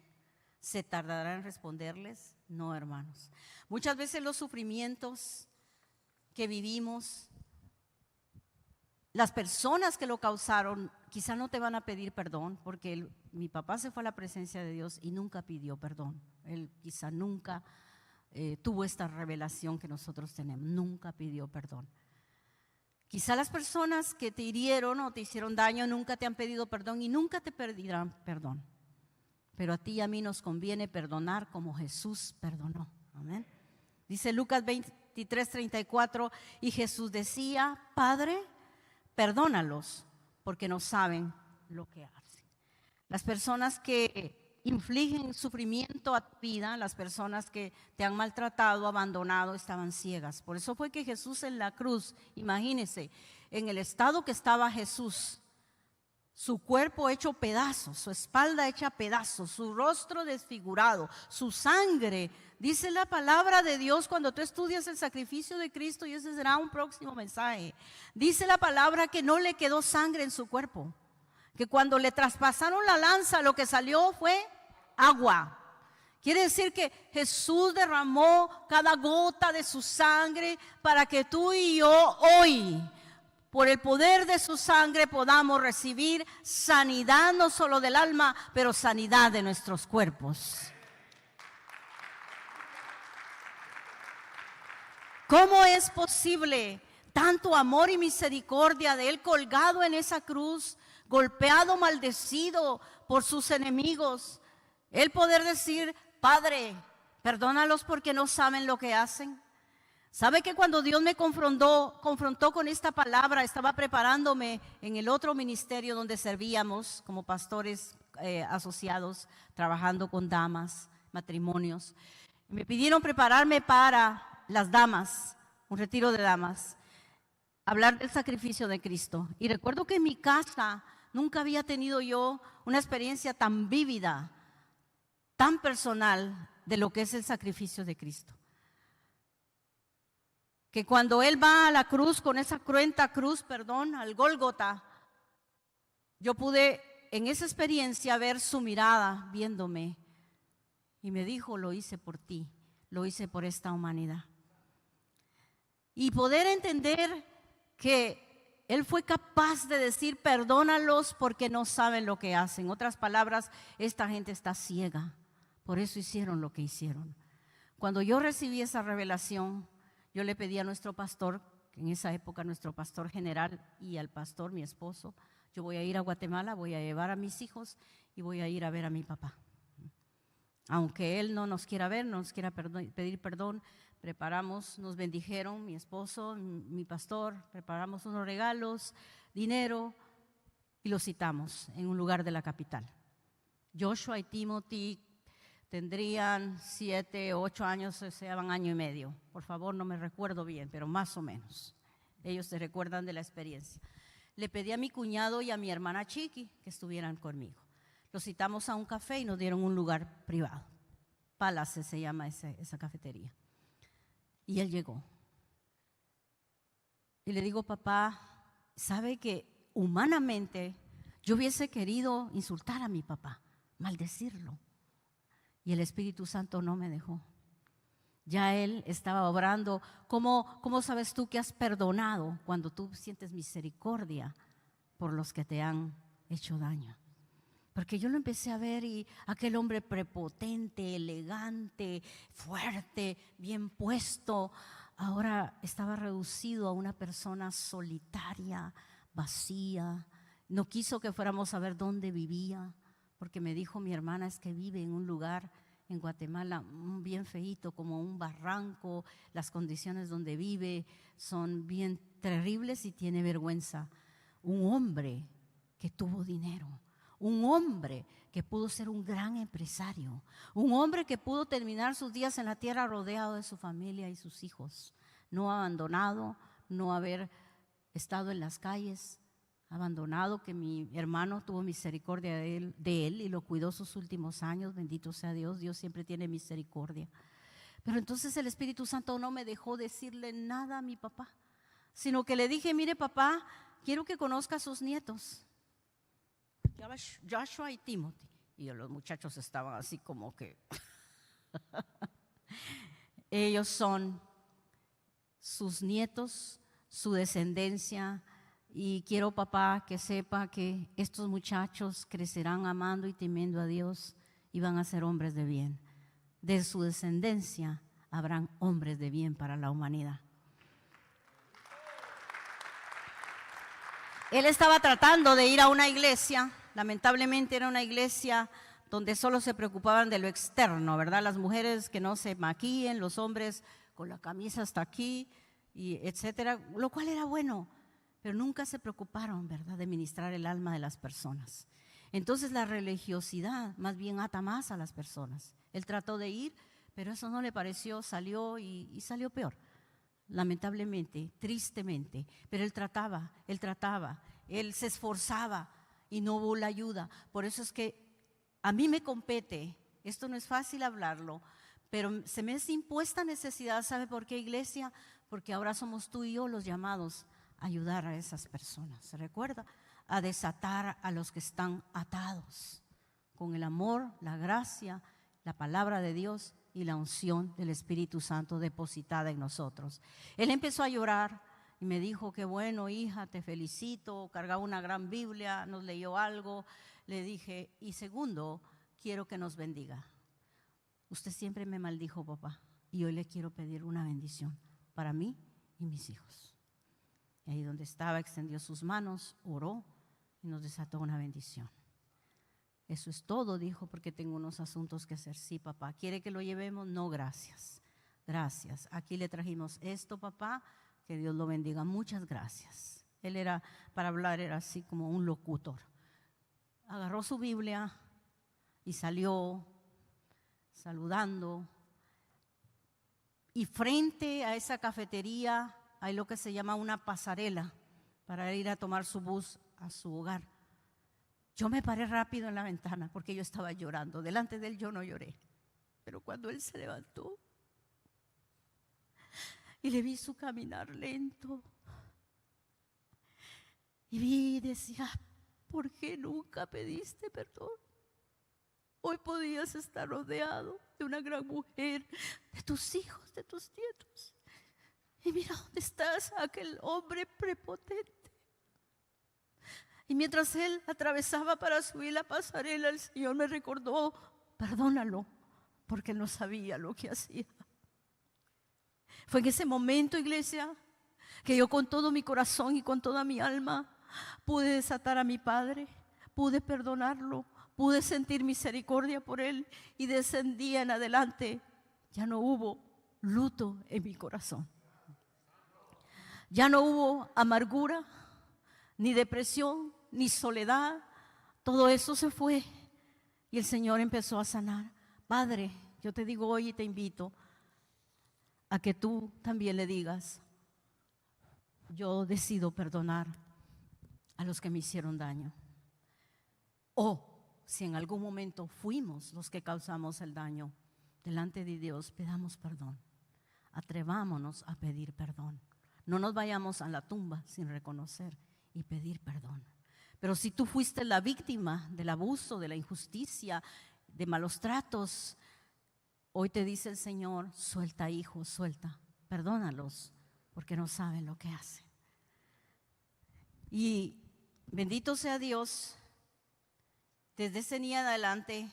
¿Se tardará en responderles? No, hermanos. Muchas veces los sufrimientos que vivimos, las personas que lo causaron, quizá no te van a pedir perdón, porque mi papá se fue a la presencia de Dios y nunca pidió perdón. Él quizá nunca tuvo esta revelación que nosotros tenemos, nunca pidió perdón. Quizá las personas que te hirieron o te hicieron daño nunca te han pedido perdón y nunca te pedirán perdón. Pero a ti y a mí nos conviene perdonar como Jesús perdonó. Amén. Dice Lucas 23:34, y Jesús decía, Padre, perdónalos porque no saben lo que hacen. Las personas que infligen sufrimiento a tu vida, las personas que te han maltratado, abandonado, estaban ciegas. Por eso fue que Jesús en la cruz, imagínense, en el estado que estaba Jesús, su cuerpo hecho pedazos, su espalda hecha pedazos, su rostro desfigurado, su sangre. Dice la palabra de Dios cuando tú estudias el sacrificio de Cristo, y ese será un próximo mensaje. Dice la palabra que no le quedó sangre en su cuerpo, que cuando le traspasaron la lanza lo que salió fue agua. Quiere decir que Jesús derramó cada gota de su sangre para que tú y yo hoy, por el poder de su sangre, podamos recibir sanidad no solo del alma, pero sanidad de nuestros cuerpos. ¿Cómo es posible tanto amor y misericordia de Él colgado en esa cruz, golpeado, maldecido por sus enemigos? Él poder decir: Padre, perdónalos porque no saben lo que hacen. ¿Sabe que cuando Dios me confrontó con esta palabra, estaba preparándome en el otro ministerio donde servíamos como pastores asociados, trabajando con damas, matrimonios? Me pidieron prepararme para las damas, un retiro de damas, hablar del sacrificio de Cristo. Y recuerdo que en mi casa nunca había tenido yo una experiencia tan vívida, tan personal de lo que es el sacrificio de Cristo. Que cuando Él va a la cruz, con esa cruenta cruz, al Gólgota, yo pude en esa experiencia ver su mirada viéndome y me dijo: lo hice por ti, lo hice por esta humanidad. Y poder entender que Él fue capaz de decir: perdónalos porque no saben lo que hacen. En otras palabras, esta gente está ciega, por eso hicieron lo que hicieron. Cuando yo recibí esa revelación, yo le pedí a nuestro pastor, en esa época nuestro pastor general, y al pastor, mi esposo: yo voy a ir a Guatemala, voy a llevar a mis hijos y voy a ir a ver a mi papá. Aunque él no nos quiera ver, no nos quiera pedir perdón, preparamos, nos bendijeron, mi esposo, mi pastor, preparamos unos regalos, dinero, y los citamos en un lugar de la capital. Joshua y Timothy tendrían 7 o 8 años, se llaman año y medio. Por favor, no me recuerdo bien, pero más o menos. Ellos se recuerdan de la experiencia. Le pedí a mi cuñado y a mi hermana Chiqui que estuvieran conmigo. Los citamos a un café y nos dieron un lugar privado. Palace se llama esa cafetería. Y él llegó. Y le digo: papá, ¿sabe que humanamente yo hubiese querido insultar a mi papá, maldecirlo? Y el Espíritu Santo no me dejó. Ya Él estaba obrando. ¿Cómo sabes tú que has perdonado? Cuando tú sientes misericordia por los que te han hecho daño. Porque yo lo empecé a ver, y aquel hombre prepotente, elegante, fuerte, bien puesto, ahora estaba reducido a una persona solitaria, vacía. No quiso que fuéramos a ver dónde vivía, porque me dijo mi hermana: es que vive en un lugar en Guatemala bien feíto, como un barranco. Las condiciones donde vive son bien terribles y tiene vergüenza. Un hombre que tuvo dinero, un hombre que pudo ser un gran empresario, un hombre que pudo terminar sus días en la tierra rodeado de su familia y sus hijos, no abandonado, no haber estado en las calles, abandonado, que mi hermano tuvo misericordia de él y lo cuidó sus últimos años. Bendito sea Dios, Dios siempre tiene misericordia. Pero entonces el Espíritu Santo no me dejó decirle nada a mi papá, sino que le dije: mire papá, quiero que conozca a sus nietos, Joshua y Timothy. Y los muchachos estaban así como que ellos son sus nietos, su descendencia. Y quiero, papá, que sepa que estos muchachos crecerán amando y temiendo a Dios y van a ser hombres de bien. De su descendencia habrán hombres de bien para la humanidad. Él estaba tratando de ir a una iglesia. Lamentablemente era una iglesia donde solo se preocupaban de lo externo, ¿verdad? Las mujeres que no se maquillen, los hombres con la camisa hasta aquí, y etcétera, lo cual era bueno. Pero nunca se preocuparon, ¿verdad?, de ministrar el alma de las personas. Entonces la religiosidad más bien ata más a las personas. Él trató de ir, pero eso no le pareció, salió y salió peor. Lamentablemente, tristemente. Pero él trataba, él se esforzaba. y no hubo la ayuda. Por eso es que a mí me compete, esto no es fácil hablarlo, pero se me es impuesta necesidad. ¿Sabe por qué, iglesia? Porque ahora somos tú y yo los llamados a ayudar a esas personas. ¿Se recuerda? A desatar a los que están atados con el amor, la gracia, la palabra de Dios y la unción del Espíritu Santo depositada en nosotros. Él empezó a llorar y me dijo: qué bueno, hija, te felicito. Cargaba una gran Biblia, nos leyó algo. Le dije: y segundo, quiero que nos bendiga. Usted siempre me maldijo, papá, y hoy le quiero pedir una bendición para mí y mis hijos. Y ahí donde estaba extendió sus manos, oró y nos desató una bendición. Eso es todo, dijo, porque tengo unos asuntos que hacer. Sí, papá. ¿Quiere que lo llevemos? No, gracias. Gracias. Aquí le trajimos esto, papá. Que Dios lo bendiga. Muchas gracias. Él era, para hablar, era así como un locutor. Agarró su Biblia y salió saludando. Y frente a esa cafetería hay lo que se llama una pasarela para ir a tomar su bus a su hogar. Yo me paré rápido en la ventana porque yo estaba llorando. Delante de él yo no lloré, pero cuando él se levantó y le vi su caminar lento y vi y decía: ¿por qué nunca pediste perdón? Hoy podías estar rodeado de una gran mujer, de tus hijos, de tus nietos. Y mira dónde estás, aquel hombre prepotente. Y mientras él atravesaba para subir la pasarela, el Señor me recordó: perdónalo, porque él no sabía lo que hacía. Fue en ese momento, iglesia, que yo con todo mi corazón y con toda mi alma pude desatar a mi padre, pude perdonarlo, pude sentir misericordia por él, y de ese día en adelante ya no hubo luto en mi corazón. Ya no hubo amargura, ni depresión, ni soledad. Todo eso se fue y el Señor empezó a sanar. Padre, yo te digo hoy y te invito a que tú también le digas: yo decido perdonar a los que me hicieron daño. O si en algún momento fuimos los que causamos el daño, delante de Dios pedamos perdón. Atrevámonos a pedir perdón. No nos vayamos a la tumba sin reconocer y pedir perdón. Pero si tú fuiste la víctima del abuso, de la injusticia, de malos tratos, hoy te dice el Señor: suelta, hijo, suelta, perdónalos, porque no saben lo que hacen. Y bendito sea Dios, desde ese día en adelante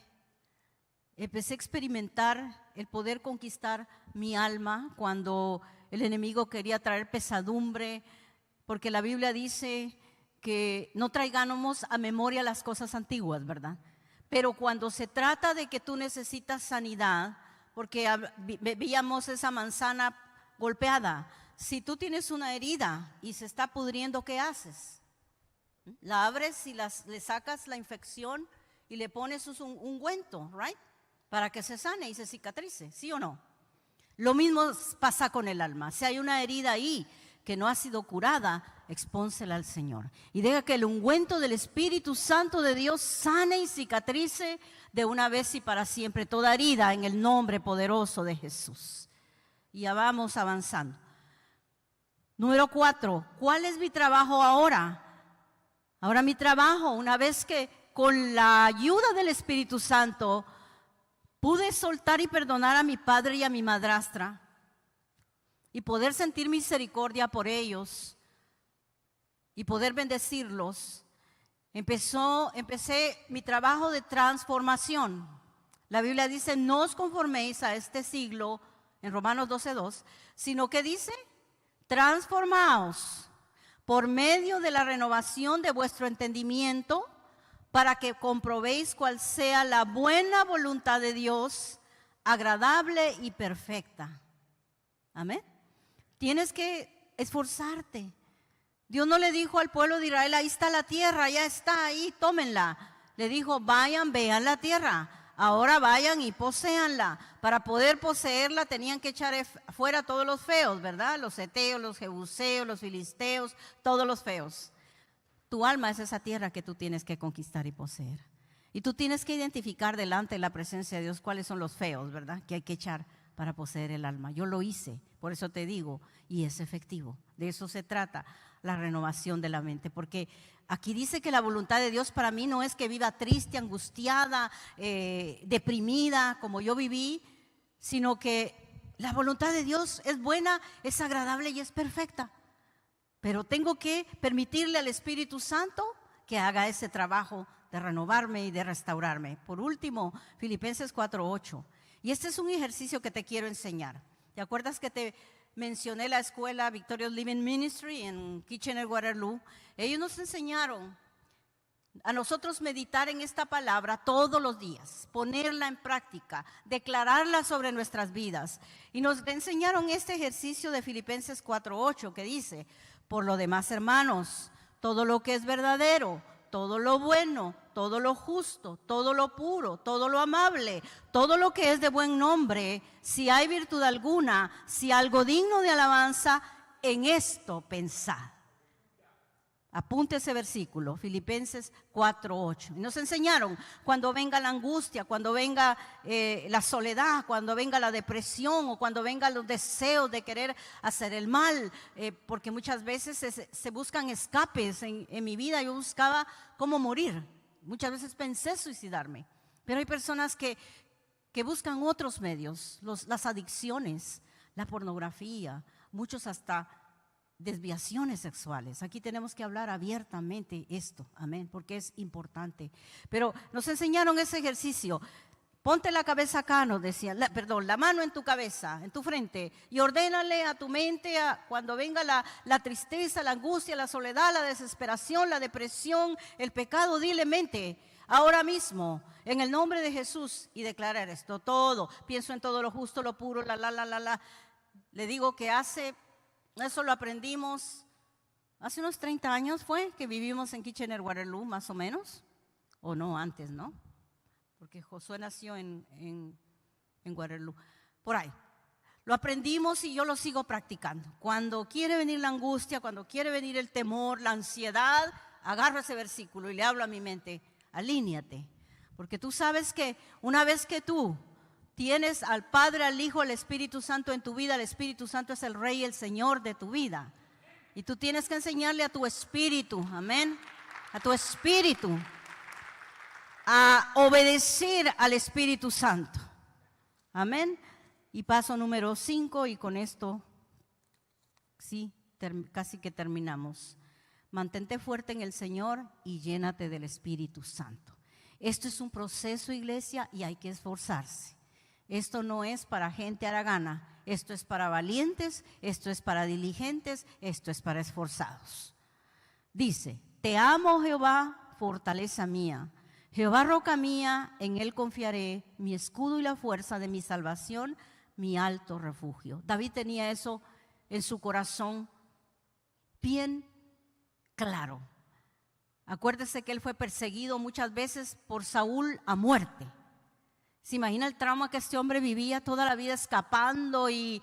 empecé a experimentar el poder conquistar mi alma cuando el enemigo quería traer pesadumbre, porque la Biblia dice que no traigamos a memoria las cosas antiguas, ¿verdad? Pero cuando se trata de que tú necesitas sanidad, porque veíamos esa manzana golpeada, si tú tienes una herida y se está pudriendo, ¿qué haces? La abres y le sacas la infección y le pones un ungüento, ¿right? Para que se sane y se cicatrice, ¿sí o no? Lo mismo pasa con el alma. Si hay una herida ahí que no ha sido curada, expónsela al Señor y deja que el ungüento del Espíritu Santo de Dios sane y cicatrice de una vez y para siempre toda herida en el nombre poderoso de Jesús. Y ya vamos avanzando. Número 4, ¿cuál es mi trabajo ahora? Ahora mi trabajo, una vez que con la ayuda del Espíritu Santo pude soltar y perdonar a mi padre y a mi madrastra y poder sentir misericordia por ellos y poder bendecirlos, empecé mi trabajo de transformación. La Biblia dice: no os conforméis a este siglo, en Romanos 12:2, sino que dice: transformaos por medio de la renovación de vuestro entendimiento, para que comprobéis cuál sea la buena voluntad de Dios, agradable y perfecta. Amén. Tienes que esforzarte. Dios no le dijo al pueblo de Israel: ahí está la tierra, ya está ahí, tómenla. Le dijo: vayan, vean la tierra. Ahora vayan y poséanla. Para poder poseerla tenían que echar fuera todos los feos, ¿verdad? Los heteos, los jebuseos, los filisteos, todos los feos. Tu alma es esa tierra que tú tienes que conquistar y poseer. Y tú tienes que identificar delante de la presencia de Dios cuáles son los feos, ¿verdad?, que hay que echar para poseer el alma. Yo lo hice, por eso te digo, y es efectivo. De eso se trata la renovación de la mente, porque aquí dice que la voluntad de Dios para mí no es que viva triste, angustiada, deprimida, como yo viví, sino que la voluntad de Dios es buena, es agradable y es perfecta. Pero tengo que permitirle al Espíritu Santo que haga ese trabajo de renovarme y de restaurarme. Por último, Filipenses 4:8. Y este es un ejercicio que te quiero enseñar. ¿Te acuerdas que te mencioné la escuela Victorious Living Ministry en Kitchener-Waterloo? Ellos nos enseñaron a nosotros meditar en esta palabra todos los días, ponerla en práctica, declararla sobre nuestras vidas. Y nos enseñaron este ejercicio de Filipenses 4:8 que dice: por lo demás, hermanos, todo lo que es verdadero, todo lo bueno, todo lo justo, todo lo puro, todo lo amable, todo lo que es de buen nombre, si hay virtud alguna, si algo digno de alabanza, en esto pensad. Apunte ese versículo, Filipenses 4:8. Y nos enseñaron, cuando venga la angustia, cuando venga la soledad, cuando venga la depresión o cuando vengan los deseos de querer hacer el mal, porque muchas veces se buscan escapes. En mi vida yo buscaba cómo morir. Muchas veces pensé suicidarme, pero hay personas que buscan otros medios, las adicciones, la pornografía, muchos hasta desviaciones sexuales. Aquí tenemos que hablar abiertamente esto, amén, porque es importante. Pero nos enseñaron ese ejercicio. Ponte la cabeza acá, nos decían, la mano en tu cabeza, en tu frente, y ordénale a tu mente cuando venga la tristeza, la angustia, la soledad, la desesperación, la depresión, el pecado, dile: mente, ahora mismo, en el nombre de Jesús, y declarar esto, todo, pienso en todo lo justo, lo puro, Le digo que eso lo aprendimos hace unos 30 años, fue que vivimos en Kitchener-Waterloo, más o menos, o no, antes, ¿no? Porque Josué nació en Waterloo, por ahí. Lo aprendimos y yo lo sigo practicando. Cuando quiere venir la angustia, cuando quiere venir el temor, la ansiedad, agarro ese versículo y le hablo a mi mente: alíñate, porque tú sabes que una vez que tú tienes al Padre, al Hijo, al Espíritu Santo en tu vida, el Espíritu Santo es el Rey y el Señor de tu vida. Y tú tienes que enseñarle a tu espíritu, amén, a tu espíritu, a obedecer al Espíritu Santo, amén. Y paso número 5, y con esto, sí, casi que terminamos. Mantente fuerte en el Señor y llénate del Espíritu Santo. Esto es un proceso, iglesia, y hay que esforzarse. Esto no es para gente haragana, esto es para valientes, esto es para diligentes, esto es para esforzados. Dice: te amo, Jehová, fortaleza mía, Jehová roca mía, en él confiaré, mi escudo y la fuerza de mi salvación, mi alto refugio. David tenía eso en su corazón bien claro. Acuérdese que él fue perseguido muchas veces por Saúl a muerte. ¿Se imagina el trauma que este hombre vivía toda la vida escapando y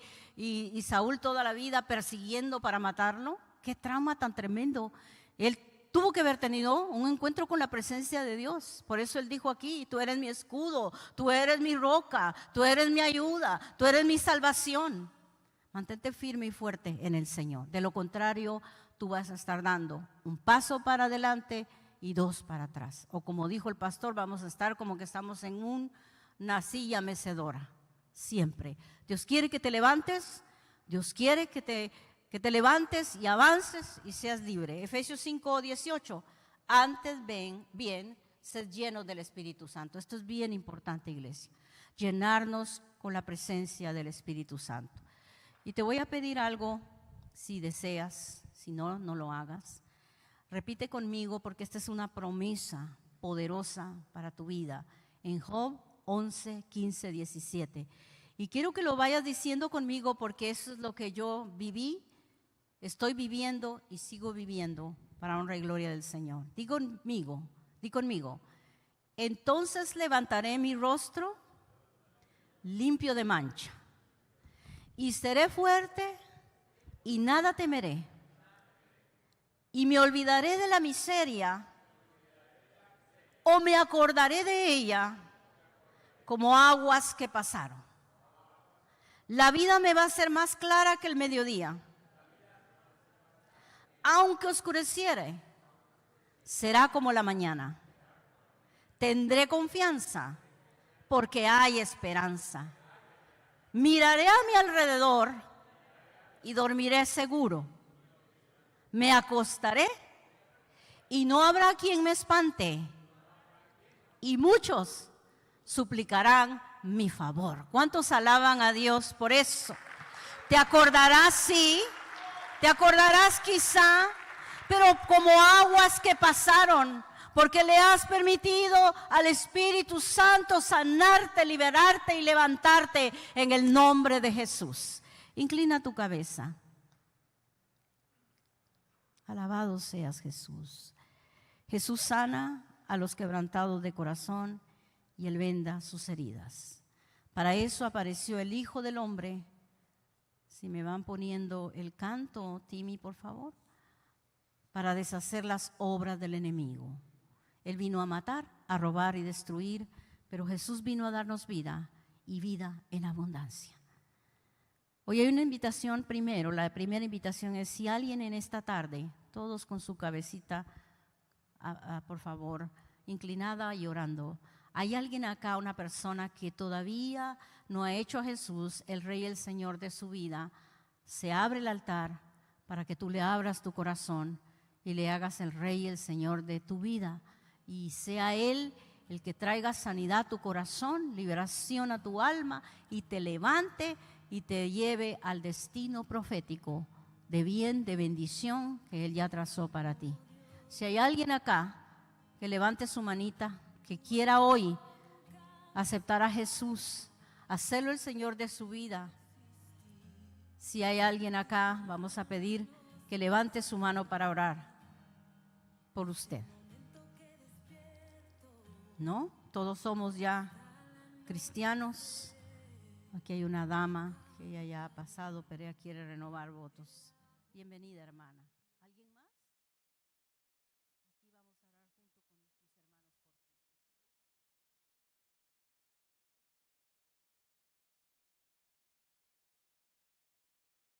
Saúl toda la vida persiguiendo para matarlo? ¡Qué trauma tan tremendo! Él tuvo que haber tenido un encuentro con la presencia de Dios. Por eso él dijo aquí: tú eres mi escudo, tú eres mi roca, tú eres mi ayuda, tú eres mi salvación. Mantente firme y fuerte en el Señor. De lo contrario, tú vas a estar dando un paso para adelante y 2 para atrás. O como dijo el pastor, vamos a estar como que estamos en una silla mecedora, siempre. Dios quiere que te levantes, Dios quiere que te levantes y avances y seas libre. Efesios 5:18, antes bien, sed llenos del Espíritu Santo. Esto es bien importante, iglesia, llenarnos con la presencia del Espíritu Santo. Y te voy a pedir algo, si deseas, si no, no lo hagas. Repite conmigo, porque esta es una promesa poderosa para tu vida. En Job 11, 15, 17. Y quiero que lo vayas diciendo conmigo, porque eso es lo que yo viví, estoy viviendo y sigo viviendo para honra y gloria del Señor. Di conmigo. Entonces levantaré mi rostro limpio de mancha y seré fuerte y nada temeré. y me olvidaré de la miseria o me acordaré de ella como aguas que pasaron. La vida me va a ser más clara que el mediodía. Aunque oscureciere, será como la mañana. Tendré confianza porque hay esperanza. Miraré a mi alrededor y dormiré seguro. Me acostaré y no habrá quien me espante. Y muchos suplicarán mi favor. ¿Cuántos alaban a Dios por eso? Te acordarás, sí, te acordarás quizá, pero como aguas que pasaron, porque le has permitido al Espíritu Santo sanarte, liberarte y levantarte en el nombre de Jesús. Inclina tu cabeza. Alabado seas, Jesús. Jesús sana a los quebrantados de corazón y Él venda sus heridas. Para eso apareció el Hijo del Hombre. Si me van poniendo el canto, Timmy, por favor. Para deshacer las obras del enemigo. Él vino a matar, a robar y destruir, pero Jesús vino a darnos vida y vida en abundancia. Hoy hay una invitación primero. La primera invitación es si alguien en esta tarde, todos con su cabecita, por favor, inclinada y orando. Hay alguien acá, una persona que todavía no ha hecho a Jesús el Rey y el Señor de su vida. Se abre el altar para que tú le abras tu corazón y le hagas el Rey y el Señor de tu vida. Y sea Él el que traiga sanidad a tu corazón, liberación a tu alma y te levante y te lleve al destino profético de bien, de bendición que Él ya trazó para ti. Si hay alguien acá que levante su manita, que quiera hoy aceptar a Jesús, hacerlo el Señor de su vida. Si hay alguien acá, vamos a pedir que levante su mano para orar por usted. ¿No? Todos somos ya cristianos. Aquí hay una dama que ella ya ha pasado, pero ella quiere renovar votos. Bienvenida, hermana.